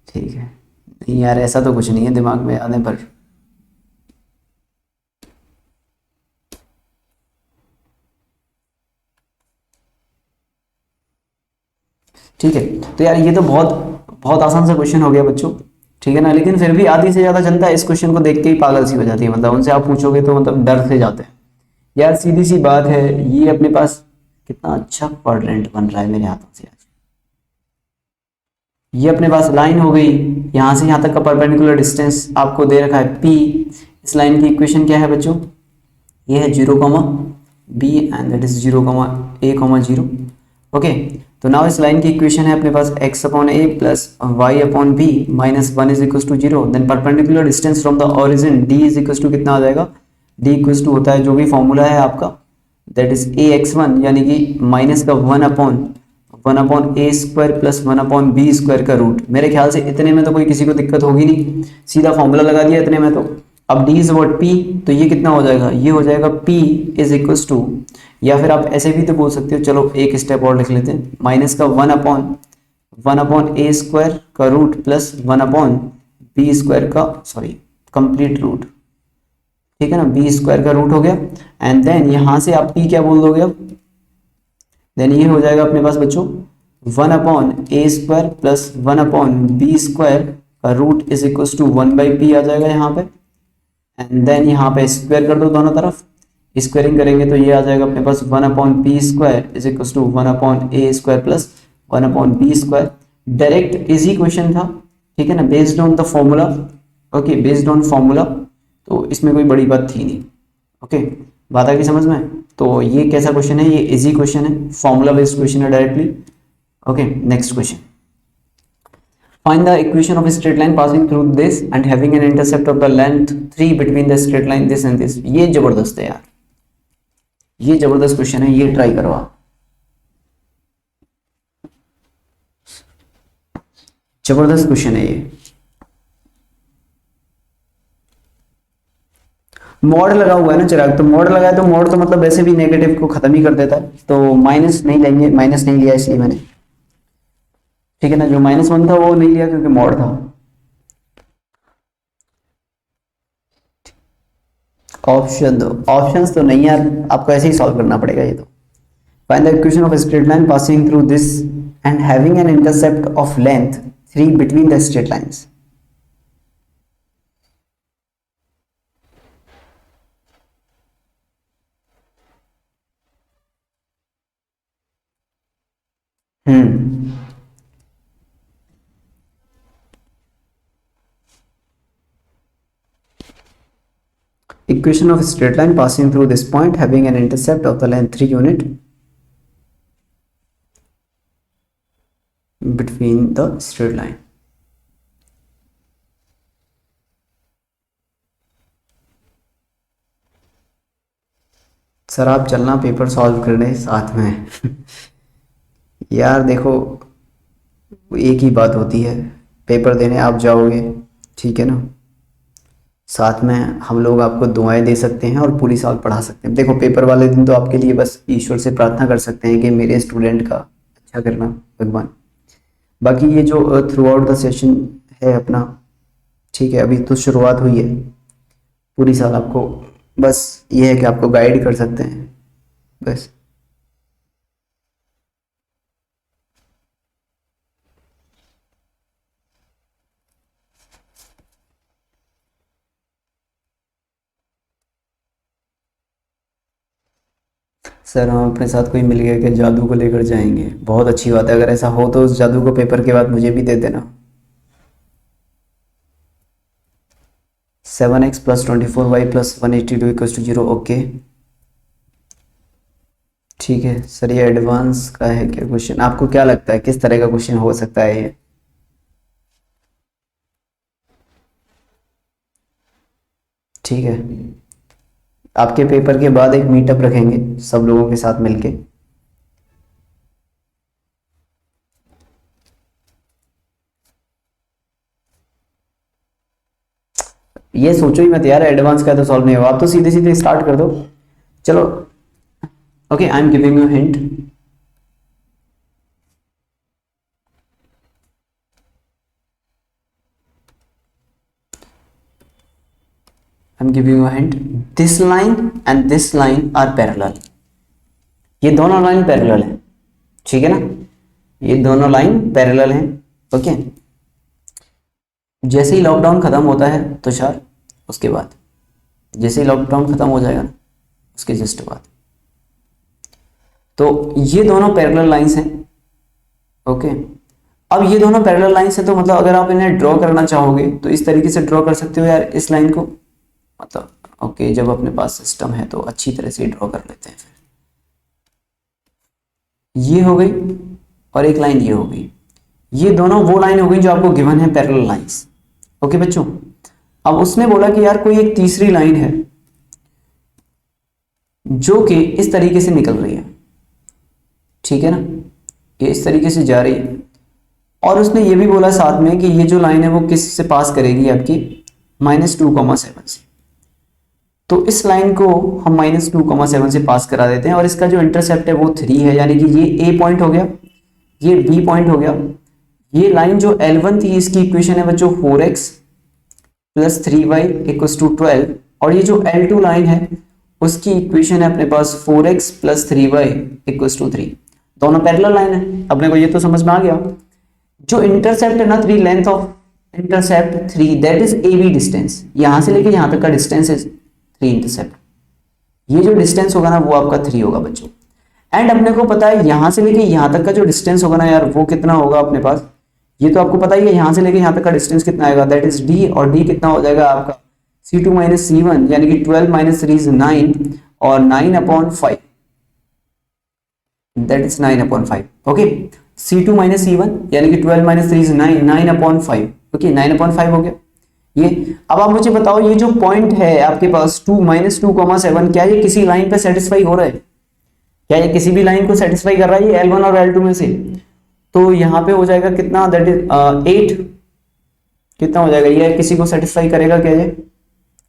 Speaker 1: ठीक है, नहीं यार ऐसा तो कुछ नहीं है दिमाग में याद है पर, ठीक है। तो यार ये तो बहुत बहुत आसान सा क्वेश्चन हो गया बच्चों, ठीक है ना। लेकिन फिर भी आधी से ज्यादा जनता इस क्वेश्चन को देख के ही पागल सी हो जाती है, मतलब उनसे आप पूछोगे तो मतलब डर से जाते हैं यार, सीधी सी बात है। ये अपने पास कितना अच्छा क्वाड्रेंट बन रहा है मेरे हाथों से आज, ये अपने पास लाइन हो गई, यहां से यहां तक का परपेंडिकुलर डिस्टेंस आपको दे रखा है p। इस लाइन की इक्वेशन क्या है बच्चों, ये है 0, b and that is 0, a, 0. Okay, तो नाउ इस लाइन की इक्वेशन है अपने पास x upon a plus y upon b minus 1 is equal to 0. Then perpendicular distance from the origin d is equal to कितना आ जाएगा, d इक्वल टू होता है जो भी फॉर्मूला है आपका दैट इज ax1 यानी कि माइनस का 1 upon a square plus 1 upon b square का रूट. मेरे ख्याल से इतने में तो कोई किसी को दिक्कत होगी नहीं, सीधा फॉर्मूला लगा दिया इतने में. तो अब d इज व्हाट p, तो ये कितना हो जाएगा, ये हो जाएगा p इज इक्वल टू, या फिर आप ऐसे भी तो बोल सकते हो, चलो एक स्टेप और लिख लेते हैं, माइनस का 1 अपॉन a स्क्वायर का root plus 1 upon b square का कंप्लीट रूट. ठीक है ना, b स्क्वायर का रूट हो गया. एंड देन यहाँ से आप p क्या बोल दोगे अब, देन ये हो जाएगा अपने पास बच्चों 1 upon a square plus 1 upon b square का root is equal to 1 by P आ जाएगा यहाँ पे. एंड देन यहाँ पे स्क्वायर कर दो दोनों तरफ, स्क्वायरिंग करेंगे तो ये आ जाएगा अपने पास 1 upon P square is equal to 1 upon A square plus 1 upon B square. Direct easy question था, ठीक है ना, based on the formula. Okay, based on formula, तो इसमें कोई बड़ी बात थी नहीं. ओके, बात आ गई समझ में. तो ये कैसा क्वेश्चन है, ये इजी क्वेश्चन है, फॉर्मूला बेस्ड क्वेश्चन है directly. Okay, next question. Find the equation of a straight line passing through this and having an intercept of the length 3 between the straight line this and this. ये जबरदस्त है यार, ये जबरदस्त question है, ये try करो आप. जबरदस्त क्वेश्चन है ये. मॉड लगा हुआ है ना चिराग, तो मॉड लगाए तो मॉड तो मतलब वैसे भी नेगेटिव को खत्म ही कर देता है, तो माइनस नहीं लेंगे, माइनस नहीं लिया इसलिए मैंने, ठीक है ना. जो -1 था वो नहीं लिया क्योंकि मॉड था. ऑप्शन दो, ऑप्शंस तो नहीं यार, आपको ऐसे ही सॉल्व करना पड़ेगा ये तो. Find the equation of straight line passing through this and having an intercept of length 3 between the straight lines. Equation of a straight line passing through this point having an intercept of the length 3 unit between the straight line. Sir आप चलना paper solve करने साथ में. यार देखो, एक ही बात होती है, पेपर देने आप जाओगे, ठीक है ना, साथ में हम लोग आपको दुआएं दे सकते हैं और पूरी साल पढ़ा सकते हैं. देखो पेपर वाले दिन तो आपके लिए बस ईश्वर से प्रार्थना कर सकते हैं कि मेरे स्टूडेंट का अच्छा करना भगवान. बाकी ये जो थ्रू आउट द सेशन है अपना, ठीक है, अभी तो शुरुआत हुई है, पूरी साल आपको बस ये है कि आपको गाइड कर सकते हैं बस. सर हम अपने साथ कोई मिल गया कि जादू को लेकर जाएंगे, बहुत अच्छी बात है. अगर ऐसा हो तो उस जादू को पेपर के बाद मुझे भी दे देना. 7x plus 24y plus 182 equals to 0. Okay ठीक है सर, ये एडवांस का है क्या क्वेश्चन, आपको क्या लगता है किस तरह का क्वेश्चन हो सकता है ये. ठीक है, आपके पेपर के बाद एक मीटअप रखेंगे सब लोगों के साथ मिलके. ये सोचो ही मत यार, एडवांस का तो सॉल्व नहीं होगा, आप तो सीधे सीधे स्टार्ट कर दो. चलो okay, I am giving you hint. I'm giving you a hint. This line and this line are parallel. ये दोनों लाइन पैरेलल हैं, ठीक है ना, ये दोनों लाइन पैरेलल हैं. ओके, जैसे ही लॉकडाउन खत्म होता है तुषार, उसके बाद जैसे ही लॉकडाउन खत्म हो जाएगा ना, उसके जस्ट बाद, तो ये दोनों पैरेलल लाइंस हैं. ओके, अब ये दोनों पैरेलल लाइंस हैं तो मतलब अगर आप इन्हें ड्रॉ करना चाहोगे तो इस तरीके से ड्रॉ कर सकते हो यार इस लाइन को, मतलब ओके, जब अपने पास सिस्टम है तो अच्छी तरह से ड्रॉ कर लेते हैं फिर. ये हो गई और एक लाइन ये हो गई। ये दोनों वो लाइन हो गई जो आपको गिवन है पैरेलल लाइंस। ओके बच्चों, अब उसने बोला कि यार कोई एक तीसरी लाइन है जो कि इस तरीके से निकल रही है, ठीक है ना, ये इस तरीके से जा रही है, और उसने ये भी बोला साथ में कि ये जो लाइन है वो किस से पास करेगी, आपकी -2,7 से। तो इस लाइन को हम -2,7 से पास करा देते हैं और इसका जो इंटरसेप्ट है वो 3 है, यानी कि ये ए पॉइंट हो गया, ये बी पॉइंट हो गया। ये लाइन जो L1 थी इसकी इक्वेशन है बच्चों 4x + 3y = 12, और ये जो L2 लाइन है उसकी इक्वेशन है अपने पास 4x + 3y = 3। दोनों पैरेलल लाइन है, अपने को ये तो समझ में आ गया। जो इंटरसेप्ट है ना 3, length of intercept 3, that is AB distance. यहां से लेके यहां तक का डिस्टेंस है 3 इंटरसेप्ट। ये जो डिस्टेंस होगा ना वो आपका 3 होगा बच्चों। एंड अपने को पता है यहां से लेके यहां तक का जो डिस्टेंस होगा ना यार वो कितना होगा अपने पास, ये तो आपको पता ही है, यहां से लेके यहां तक का डिस्टेंस कितना आएगा, दैट इज D, और D कितना हो जाएगा आपका C2 - C1, यानी कि 12 - 3 is 9, और 9/5, that is 9/5। Okay, C2 - C1 यानी कि 12 - 3 is 9, 9/5। ओके, 9/5 हो गया ये। अब आप मुझे बताओ ये जो पॉइंट है आपके पास 2 -2,7, क्या ये किसी लाइन पे सेटिस्फाई हो रहा है? क्या ये किसी भी लाइन को सेटिस्फाई कर रहा है, ये L1 और L2 में से? तो यहाँ पे हो जाएगा कितना, दैट इज 8, कितना हो जाएगा, ये किसी को सेटिस्फाई करेगा क्या ये?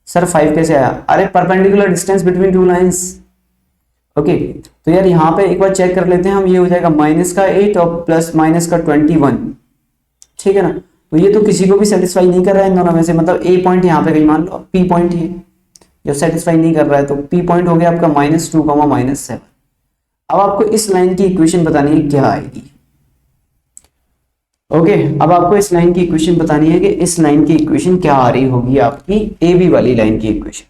Speaker 1: सर 5 कैसे आया? अरे perpendicular distance between two lines. Okay, तो यार यहाँ पे एक बार चेक कर लेते हैं हम, ये हो जाएगा -8 और +-21, ठीक है ना। तो ये तो किसी को भी सेटिस्फाई नहीं कर रहा है इन दोनों में से, मतलब ए पॉइंट यहाँ पे कहीं मान लो P पॉइंट ही जो सेटिस्फाई नहीं कर रहा है, तो P पॉइंट हो गया आपका -2, -7। अब आपको इस लाइन की इक्वेशन बतानी है क्या आएगी। ओके, अब आपको इस लाइन की इक्वेशन बतानी है कि इस लाइन की इक्वेशन क्या आ रही होगी आपकी AB वाली लाइन की इक्वेशन।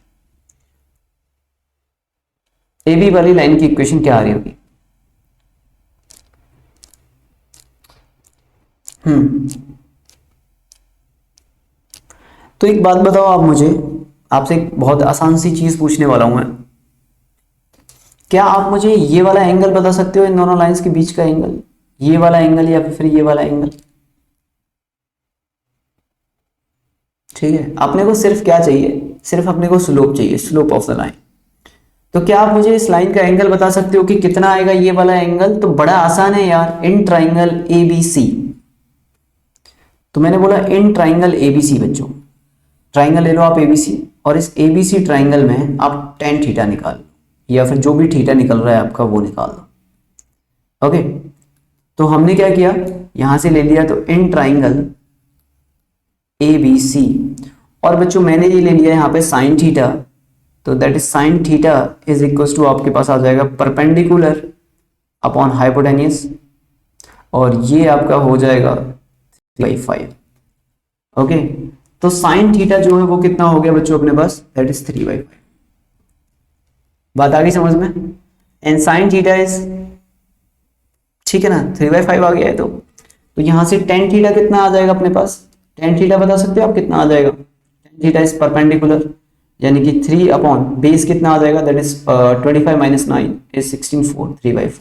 Speaker 1: AB वाली लाइन की इक्वेशन क्या आ रही होगी? तो एक बात बताओ आप मुझे, आपसे एक बहुत आसान सी चीज पूछने वाला हूं मैं। क्या आप मुझे ये वाला एंगल बता सकते हो, इन दोनों लाइंस के बीच का एंगल, ये वाला एंगल या फिर ये वाला एंगल? ठीक है, अपने को सिर्फ क्या चाहिए, सिर्फ अपने को स्लोप चाहिए, स्लोप ऑफ द लाइन। तो क्या आप मुझे इस लाइन का एंगल बता सकते हो कि कितना आएगा ये वाला एंगल? तो बड़ा आसान है यार, इन ट्राइंगल ABC। तो मैंने बोला इन ट्राइंगल ABC बच्चों, ट्राइंगल ले लो आप ABC, और इस ABC ट्राइंगल में आप tan थीटा निकाल लो, या फिर जो भी थीटा निकल रहा है आपका वो निकाल दो। ओके, तो हमने क्या किया, यहां से ले लिया तो इन ट्राइंगल ABC, और बच्चों मैंने ये ले लिया यहाँ पे साइन थीटा, तो that is sine theta is equal to आपके पास आ जाएगा परपेंडिकुलर अपॉन हाइपोटेन्यूस, और ये आपका हो जाएगा 3/5। ओके, तो साइन थीटा जो है वो कितना हो गया बच्चों अपने पास, दैट इज 3/5। बात आ गई समझ में? एंड साइन थीटा इज, ठीक है ना, 3/5 आ गया है। तो यहां से tan थीटा कितना आ जाएगा अपने पास, tan थीटा बता सकते हो आप कितना आ जाएगा? tan थीटा इज परपेंडिकुलर, यानी कि 3 अपॉन बेस कितना आ जाएगा, दैट इज 25 - 9 इज 16/4, 3/4।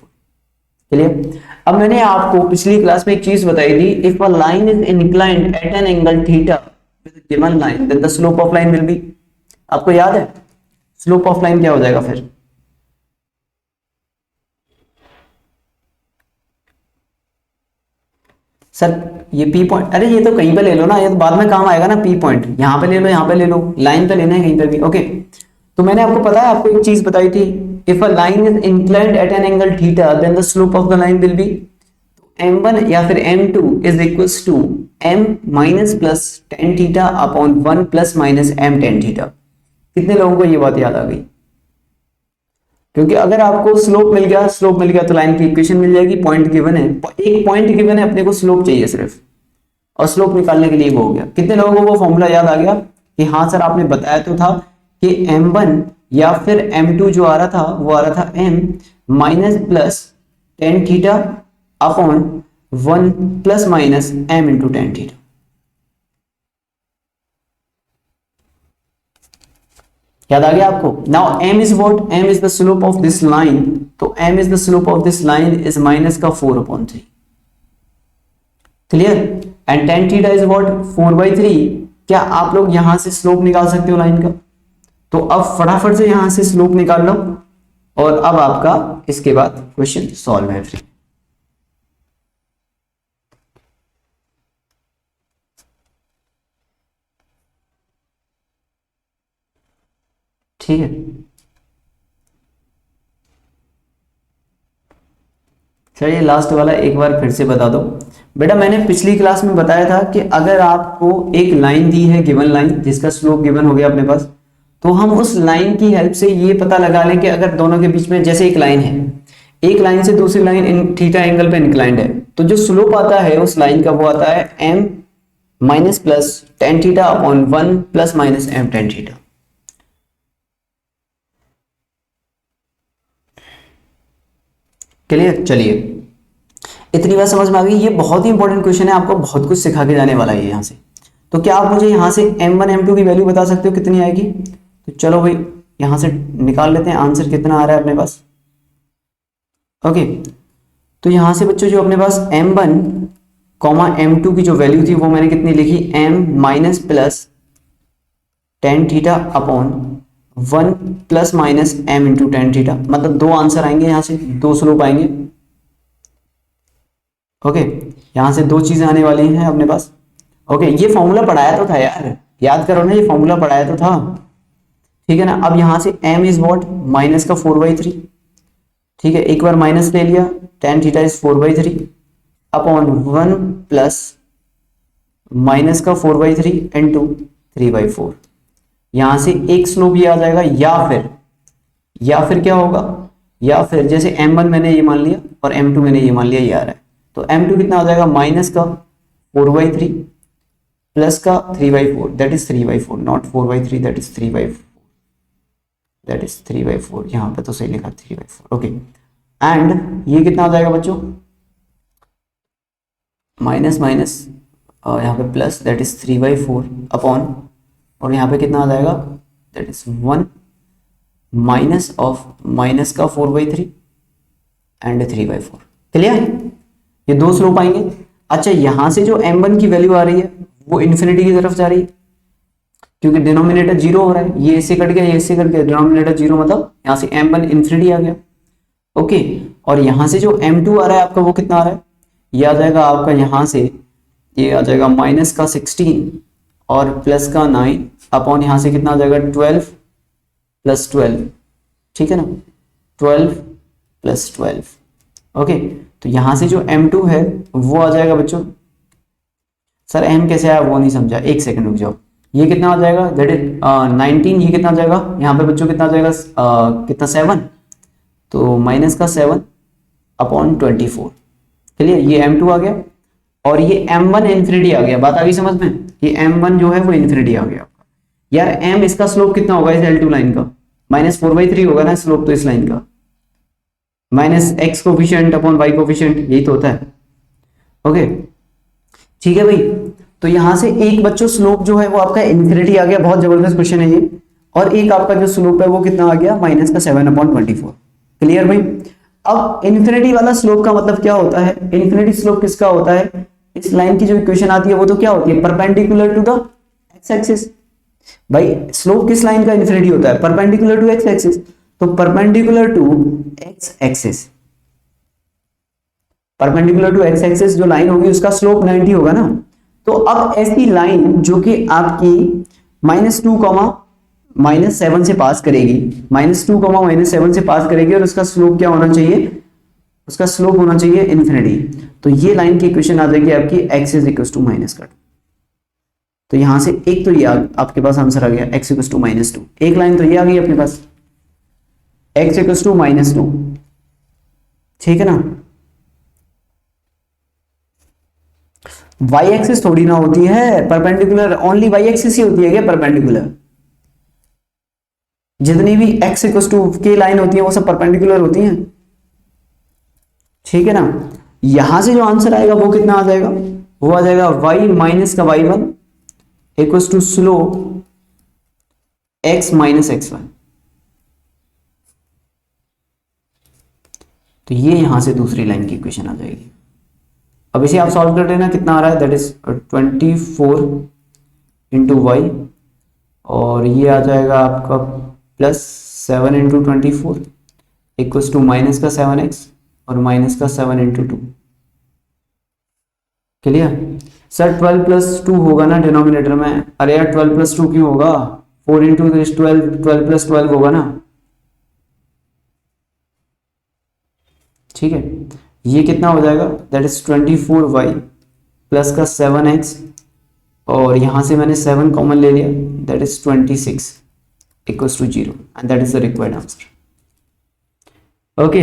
Speaker 1: क्लियर? अब मैंने आपको पिछली क्लास में एक चीज बताई थी, if a line is inclined at an angle theta with given line then the slope of line will be, आपको याद है स्लोप ऑफ लाइन क्या हो जाएगा फिर? सर ये P पॉइंट, अरे ये तो कहीं पे ले लो ना, ये तो बाद में काम आएगा ना, P पॉइंट यहाँ पे ले लो, यहाँ पे ले लो, लाइन पे लेना है कहीं पे भी। ओके, तो मैंने आपको पता है, आपको एक चीज बताई थी, if a line is inclined at an angle theta then the slope of the line will be m1 या फिर m2 is equals to m minus plus tan theta upon 1 plus minus m tan theta. कितने लोगों को ये बात याद आ गई? क्योंकि अगर आपको स्लोप मिल गया, स्लोप मिल गया तो लाइन की इक्वेशन मिल जाएगी, पॉइंट गिवन है, एक पॉइंट गिवन है, अपने को स्लोप चाहिए सिर्फ, और स्लोप निकालने के लिए वो हो गया। कितने लोगों को वो फॉर्मूला याद आ गया कि हाँ सर आपने बताया तो था कि m1 या फिर m2 जो आ रहा था वो आ रहा था m minus plus tan theta upon 1 plus minus m into tan theta. याद आ गया आपको? Now m is what? m is the slope of this line, तो m is the slope of this line is minus का 4/3, clear? And tan theta is what? 4/3। क्या आप लोग यहां से स्लोप निकाल सकते हो लाइन का? तो अब फटाफट से यहां से स्लोप निकाल लो और अब आपका इसके बाद क्वेश्चन सॉल्व है फ्री। ठीक है, चलिए लास्ट वाला एक बार फिर से बता दो बेटा। मैंने पिछली क्लास में बताया था कि अगर आपको एक लाइन दी है, गिवन लाइन जिसका स्लोप गिवन हो गया अपने पास, तो हम उस लाइन की हेल्प से ये पता लगा लें कि अगर दोनों के बीच में जैसे एक लाइन है, एक लाइन से दूसरी लाइन इन थीटा एंगल पे इंक्लाइंड है, तो जो स्लोप आता है उस लाइन का वो आता है m minus plus tan theta upon 1 plus minus m tan theta. Clear? चलिए इतनी बात समझ में आ गई। ये बहुत ही इंपॉर्टेंट क्वेश्चन है, आपको बहुत कुछ सिखा के जाने वाला है यहाँ से। तो क्या आप मुझे यहाँ से m1 m2 की वैल्यू बता सकते हो कितनी आएगी? तो चलो भाई यहाँ से निकाल लेते हैं आंसर कितना आ रहा है अपने पास। ओके, तो यहाँ से बच्चों जो अपने पास m1 कॉमा m2 की जो वैल्यू थी वो मैंने कितनी लिखी? m minus plus tan theta upon 1 plus minus m into tan theta, मतलब दो आंसर आएंगे यहाँ से, दो स्लोप आएंगे। ओके, यहाँ से दो चीजें आने वाली हैं अपने पास। ओके, ये फॉर्मूला पढ़ाया तो था यार, याद करो ना, ये फॉर्मूला पढ़ाया तो था, ठीक है ना। अब यहाँ से m इज वॉट? माइनस का 4/3, ठीक है, एक बार माइनस ले लिया, tan theta is 4/3 upon 1 plus minus का 4/3 इंटू 3/4। यहां से एक स्लोप ये आ जाएगा, या फिर क्या होगा, या फिर जैसे m1 मैंने ये मान लिया और m2 मैंने ये मान लिया, ये आ रहा है, तो m2 कितना आ जाएगा? माइनस का 4/3 प्लस का 3/4, that is 3/4, not 4/3, that is 3/4, that is 3/4। यहाँ पे तो सही लिखा 3/4। ओके, एंड ये कितना आ जाएगा बच्चों? माइनस माइनस यहाँ पे प्लस, दैट इज 3/4 अपॉन, और यहाँ पे कितना आ जाएगा? That is 1 minus of minus का 4/3 एंड 3/4। क्लियर? ये दो स्लोप आएंगे। अच्छा, यहां से जो m1 की वैल्यू आ रही है वो इन्फिनिटी की तरफ जा रही है, क्योंकि डिनोमिनेटर जीरो हो रहा है, ये इससे कट गया, ये इससे कट गया, डिनोमिनेटर जीरो, मतलब यहाँ से m1 इन्फिनिटी आ गया। ओके, और यहां से जो m2 आ रहा है आपका वो कितना आ रहा है? ये आ जाएगा आपका यहाँ से, ये आ जाएगा माइनस का 16 और प्लस का 9 अपॉन यहाँ से कितना आ जाएगा? 12 प्लस 12, ठीक है ना, 12 प्लस 12। ओके, तो यहां से जो m2 है वो आ जाएगा बच्चों, सर m कैसे आया वो नहीं समझा, एक सेकंड रुक जाओ। ये कितना आ जाएगा? That is 19। ये कितना आ जाएगा यहाँ पे बच्चों? कितना आ जाएगा? कितना? 7, तो माइनस का 7 अपॉन 24। क्लियर? ये m2 आ गया और ये m1 इन्फिनिटी आ गया। बात आ गई समझ में? ये m1 जो है वो इन्फिनिटी आ गया यार। m इसका स्लोप कितना होगा इस L2 लाइन का? माइनस 4/3 होगा ना स्लोप तो इस लाइन का, minus x coefficient upon y coefficient, यही तो होता है। ओके, ठीक है भाई। तो यहां से एक बच्चों स्लोप जो है वो आपका इन्फिनिटी आ गया, बहुत जबरदस्त क्वेश्चन है ये। और एक आपका जो स्लोप है वो कितना आ गया? माइनस का 7/24। क्लियर भाई? अब इन्फिनिटी वाला स्लोप का मतलब क्या होता है? इन्फिनिटी स्लोप किसका होता है? इस लाइन की जो इक्वेशन आती है वो तो क्या होती है? Perpendicular to the X axis. भाई स्लोप किस लाइन का इन्फिनिटी होता है? Perpendicular to X axis. तो perpendicular to X axis, perpendicular to X axis जो लाइन होगी उसका स्लोप 90 होगा ना। तो अब ऐसी लाइन जो कि आपकी -2, -7 से पास करेगी, -2, -7 से पास करेगी, और उसका स्लोप क्या होना चाहिए? उसका स्लोप होना चाहिए इन्फिनिटी। तो ये लाइन की इक्वेशन आ जाएगी आपकी x इज इक्वल टू -2। तो यहां से एक तो ये आपके पास आंसर आ गया x इक्वल टू -2। एक लाइन तो ये आ गई अपने पास x इक्वल टू -2, ठीक है ना। y एक्सिस थोड़ी ना होती है परपेंडिकुलर, ओनली y एक्सिस ही होती है क्या परपेंडिकुलर? जितनी भी x इक्वल टू की लाइन होती है वो सब परपेंडिकुलर होती हैं, ठीक है ना। यहां से जो आंसर आएगा वो कितना आ जाएगा? वो आ जाएगा y माइनस का y1 equal to slope x minus x1। तो ये यहां से दूसरी लाइन की इक्वेशन आ जाएगी। अब इसे आप सॉल्व कर लेना, कितना आ रहा है, दैट इज 24 इंटू वाई, और ये आ जाएगा आपका plus 7 into 24 equals to minus का 7x और माइनस का 7 इंटू 2। Clear sir? 12 प्लस 2 होगा ना डिनोमिनेटर में। अरे यार 12 प्लस 2 क्यों होगा, 4 इंटू 12, 12 प्लस 12 होगा ना। ठीक है, ये कितना हो जाएगा, दैट इज 24y प्लस का 7x, और यहां से मैंने 7 कॉमन ले लिया, that is 26 equals to 0 and that is the required answer. Okay,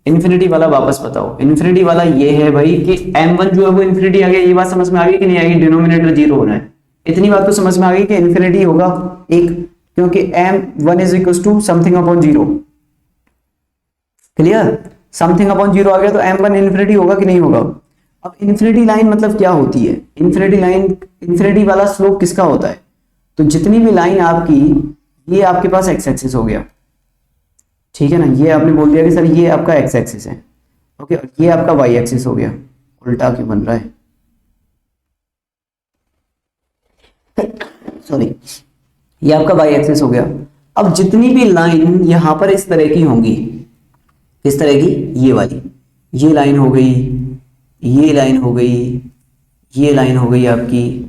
Speaker 1: infinity वाला वापस बताओ। इन्फिनिटी वाला ये है भाई कि m1 जो है वो इन्फिनिटी आ गया। ये बात समझ में आ गई कि नहीं आएगी? डिनोमिनेटर 0 होना है, इतनी बात तो समझ में आ गई कि इन्फिनिटी होगा एक, क्योंकि m1 is equals to something upon 0। Clear? Something upon 0 आ गया तो m1 इन्फिनिटी होगा कि नहीं होगा? अब इन्फिनिटी लाइन मतलब क्या होती है? इन्फिनिटी लाइन, इन्फिनिटी वाला स्लोप किसका होता है? तो जितनी भी लाइन आपकी, ये आपके पास एक्स एक्सिस हो गया, ठीक है ना, ये आपने बोल दिया कि सर ये आपका एक्स एक्सिस है, ओके, ये आपका वाई एक्सिस हो गया। उल्टा क्यों बन रहा है, सॉरी, ये आपका वाई एक्सिस हो गया। अब जितनी भी लाइन यहां पर इस तरह की होंगी, किस तरह की, ये वाली, ये लाइन हो गई, ये लाइन हो गई, ये लाइन हो गई आपकी,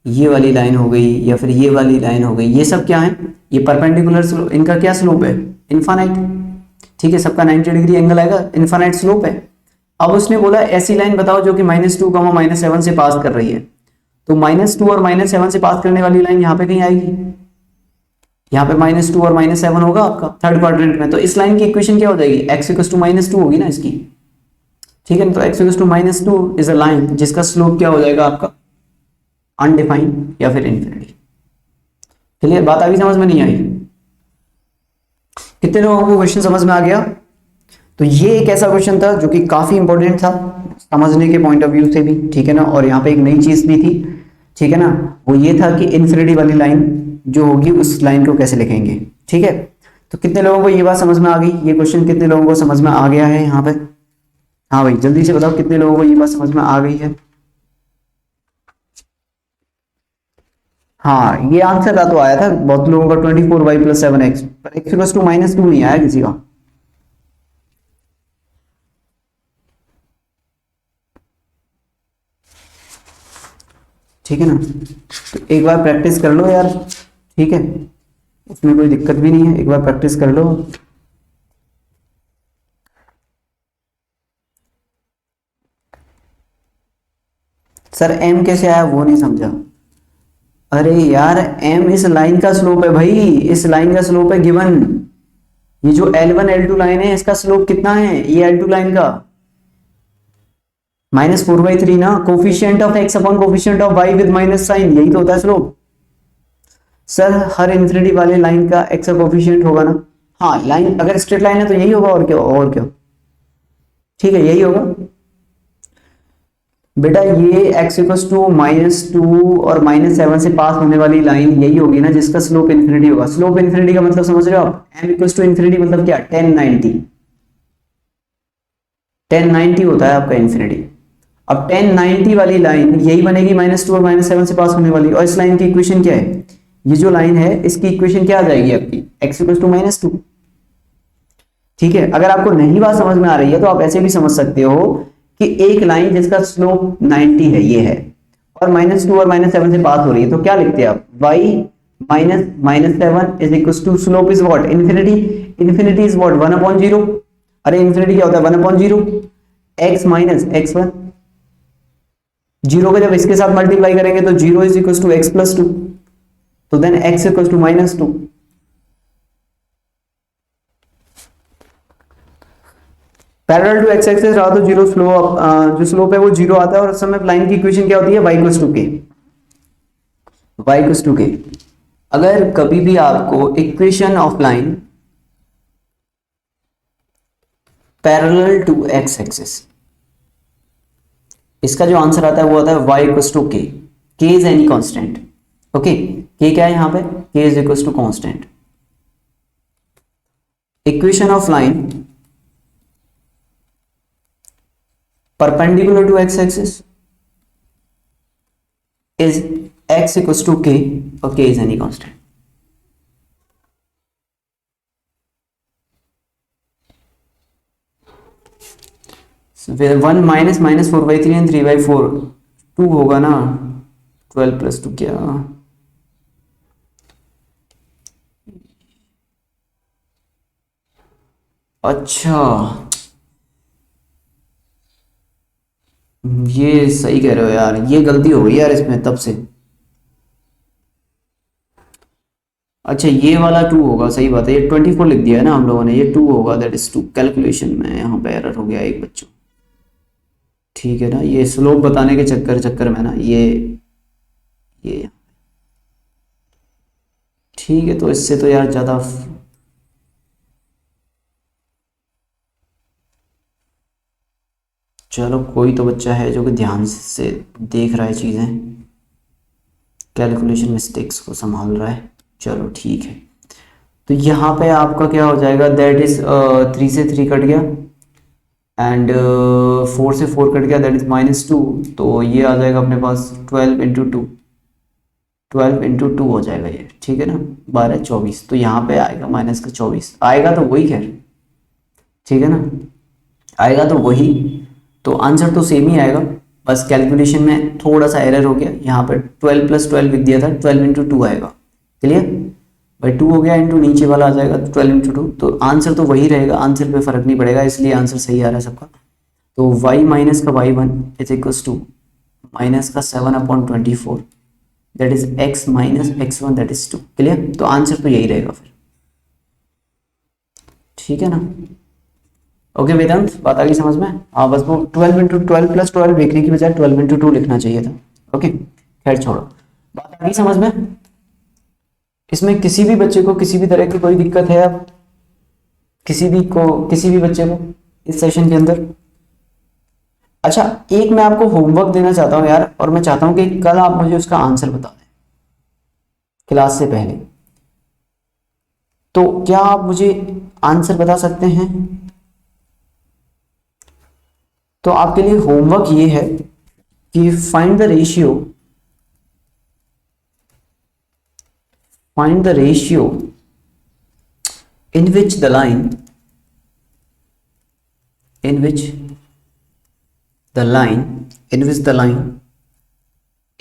Speaker 1: ये वाली लाइन हो गई, या फिर ये वाली लाइन हो गई, ये सब क्या है, ये परपेंडिकुलर स्लोप, इनका क्या स्लोप है, इनफाइनाइट। ठीक है, सबका 90 डिग्री एंगल आएगा, इनफाइनाइट स्लोप है। अब उसने बोला ऐसी लाइन बताओ जो कि -2, -7 से पास कर रही है। तो -2 और -7 से पास करने वाली लाइन यहाँ पे कहीं आएगी, यहाँ पे -2 और -7 होगा आपका थर्ड क्वाड्रेंट में। तो इस लाइन की इक्वेशन क्या हो जाएगी, x = -2 होगी ना इसकी। ठीक है, तो x = -2 इज अ लाइन जिसका स्लोप क्या हो जाएगा आपका, अनडिफाइंड या फिर इन्फिनिटी। क्लियर? बात अभी समझ में नहीं आई? कितने लोगों को क्वेश्चन समझ में आ गया? तो ये एक ऐसा क्वेश्चन था जो कि काफी इंपॉर्टेंट था समझने के पॉइंट ऑफ व्यू से भी, ठीक है ना। और यहाँ पे एक नई चीज भी थी, ठीक है ना, वो ये था कि इन्फिनिटी वाली लाइन जो होगी उस लाइन को कैसे लिखेंगे। ठीक है, तो कितने लोगों को ये बात समझ में आ गई? ये क्वेश्चन कितने लोगों को समझ में आ गया है यहाँ पे? हाँ भाई जल्दी से बताओ कितने लोगों को ये बात समझ में आ गई है? हाँ, ये आंसर का तो आया था बहुत लोगों का 24y + 7x, पर x = -2 नहीं आया किसी का। ठीक है ना, तो एक बार प्रैक्टिस कर लो यार, ठीक है, उसमें कोई दिक्कत भी नहीं है, एक बार प्रैक्टिस कर लो। सर m कैसे आया वो नहीं समझा। अरे यार m इस लाइन का स्लोप है भाई, इस लाइन का स्लोप है गिवन। ये जो L1 L2 लाइन है इसका स्लोप कितना है, ये L2 लाइन का -4/3 ना, coefficient of x upon coefficient of y with minus sign, यही तो होता है स्लोप। सर हर इन्फिनिटी वाले लाइन का x का कोफिशिएंट होगा ना। हाँ, लाइन अगर स्ट्रेट लाइन है तो यही होगा, और क्या, और क्या। ठीक है, यही होगा बेटा। ये x = -2 और -7 से पास होने वाली लाइन यही होगी ना जिसका स्लोप इन्फिनिटी होगा। स्लोप इन्फिनिटी का मतलब समझ रहे हो आप? m = इन्फिनिटी मतलब क्या, 1090 होता है आपका इन्फिनिटी। अब 1090 वाली लाइन यही बनेगी -2 और -7 से पास होने वाली। और इस लाइन की इक्वेशन क्या है, ये जो लाइन है इसकी इक्वेशन क्या आ जाएगी आपकी, x = -2। ठीक है, अगर आपको नहीं बात समझ में आ रही है तो आप ऐसे भी समझ सकते हो कि एक लाइन जिसका स्लोप 90 है, ये है, और -2 और -7 से पास हो रही है, तो क्या लिखते हैं आप, y -7 = slope is what, infinity. Infinity is what, 1/0। अरे इन्फिनिटी क्या होता है, 1/0, x - x1। 0 को जब इसके साथ मल्टीप्लाई करेंगे तो 0 = x + 2, तो then x = -2। Parallel to x axis रहा तो जीरो स्लोप, जो स्लोप है वो 0 आता है। और उस समय लाइन की इक्वेशन क्या होती है, y = k, y = k। अगर कभी भी आपको equation of line parallel to x axis, इसका जो आंसर आता है वो आता है y = k। k is any constant, okay, K क्या है यहाँ पे, K is equal to constant. Equation of line perpendicular to X axis is x equals to k or k is any constant. So 1 minus 4/3 and 3/4 2 होगा ना, 12 plus 2 क्या, अच्छा ये सही कह रहे हो यार, ये गलती हो गई यार इसमें तब से। अच्छा ये वाला 2 होगा, सही बात है, ये 24 लिख दिया है ना हम लोगों ने, ये 2 होगा, दैट इज 2। कैलकुलेशन में यहाँ पे एरर हो गया एक बच्चों, ठीक है ना, ये स्लोप बताने के चक्कर में ना ये ठीक है। तो इससे तो यार ज़्यादा चलो कोई तो बच्चा है जो कि ध्यान से देख रहा है चीज़ें, कैलकुलेशन मिस्टेक्स को संभाल रहा है, चलो ठीक है। तो यहाँ पे आपका क्या हो जाएगा, दैट इज 3 से 3 कट गया एंड 4 से 4 कट गया, दैट इज -2। तो ये आ जाएगा अपने पास 12 इंटू 2 हो जाएगा ये, ठीक है ना, 12 24। तो यहाँ पे आएगा -24 आएगा, तो वही खैर, ठीक है ना, आएगा तो वही, तो आंसर तो सेम ही आएगा, बस कैलकुलेशन में थोड़ा सा एरर हो गया। यहाँ पर 12 + 12 लिख दिया था, 12 इंटू 2 आएगा, क्लियर भाई, 2 हो गया इंटू नीचे वाला आ जाएगा 12 इंटू 2, तो आंसर तो वही रहेगा, आंसर पे फर्क नहीं पड़ेगा, इसलिए आंसर सही आ रहा है सबका। तो y माइनस का y1 is equals to minus का 7/24, that is x minus x1 that is 2, clear. तो आंसर तो यही रहेगा फिर, ठीक है ना। ओके वेदांत, बात आ गई समझ में? हाँ बस वो 12 इंटू 12 + 12 लिखने की बजाय 12 इंटू 2 लिखना चाहिए था। ओके खैर छोड़ो, बात आ गई समझ में? इसमें किसी भी बच्चे को किसी भी तरह की कोई दिक्कत है, अब किसी भी बच्चे को इस सेशन के अंदर? अच्छा एक मैं आपको होमवर्क देना चाहता हूँ यार, और मैं चाहता हूँ कि कल आप मुझे उसका आंसर बता दें क्लास से पहले। तो क्या आप मुझे आंसर बता सकते हैं? तो आपके लिए होमवर्क ये है कि find the ratio in which the line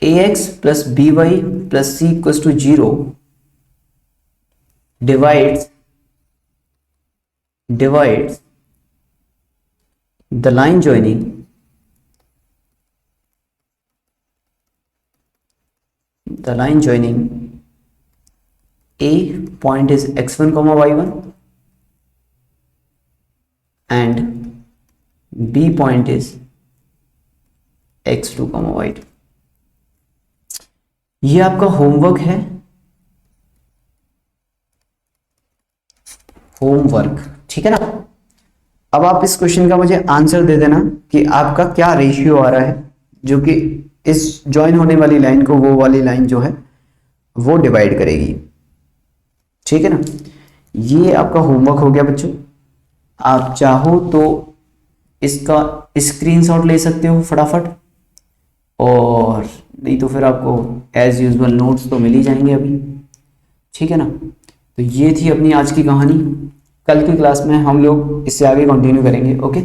Speaker 1: ax plus by plus c equals to 0 divides the line joining A point is x1 comma y1 and B point is x2 comma y2। ये आपका homework है, ठीक है ना। अब आप इस question का मुझे आंसर दे देना कि आपका क्या रेशियो आ रहा है जो कि इस ज्वाइन होने वाली लाइन को वो वाली लाइन जो है वो डिवाइड करेगी, ठीक है ना। ये आपका होमवर्क हो गया बच्चों। आप चाहो तो इसका स्क्रीनशॉट ले सकते हो फटाफट, और नहीं तो फिर आपको एज यूजुअल नोट्स तो मिल ही जाएंगे अभी, ठीक है ना। तो ये थी अपनी आज की कहानी, कल की क्लास में हम लोग इससे आगे कंटिन्यू करेंगे। ओके।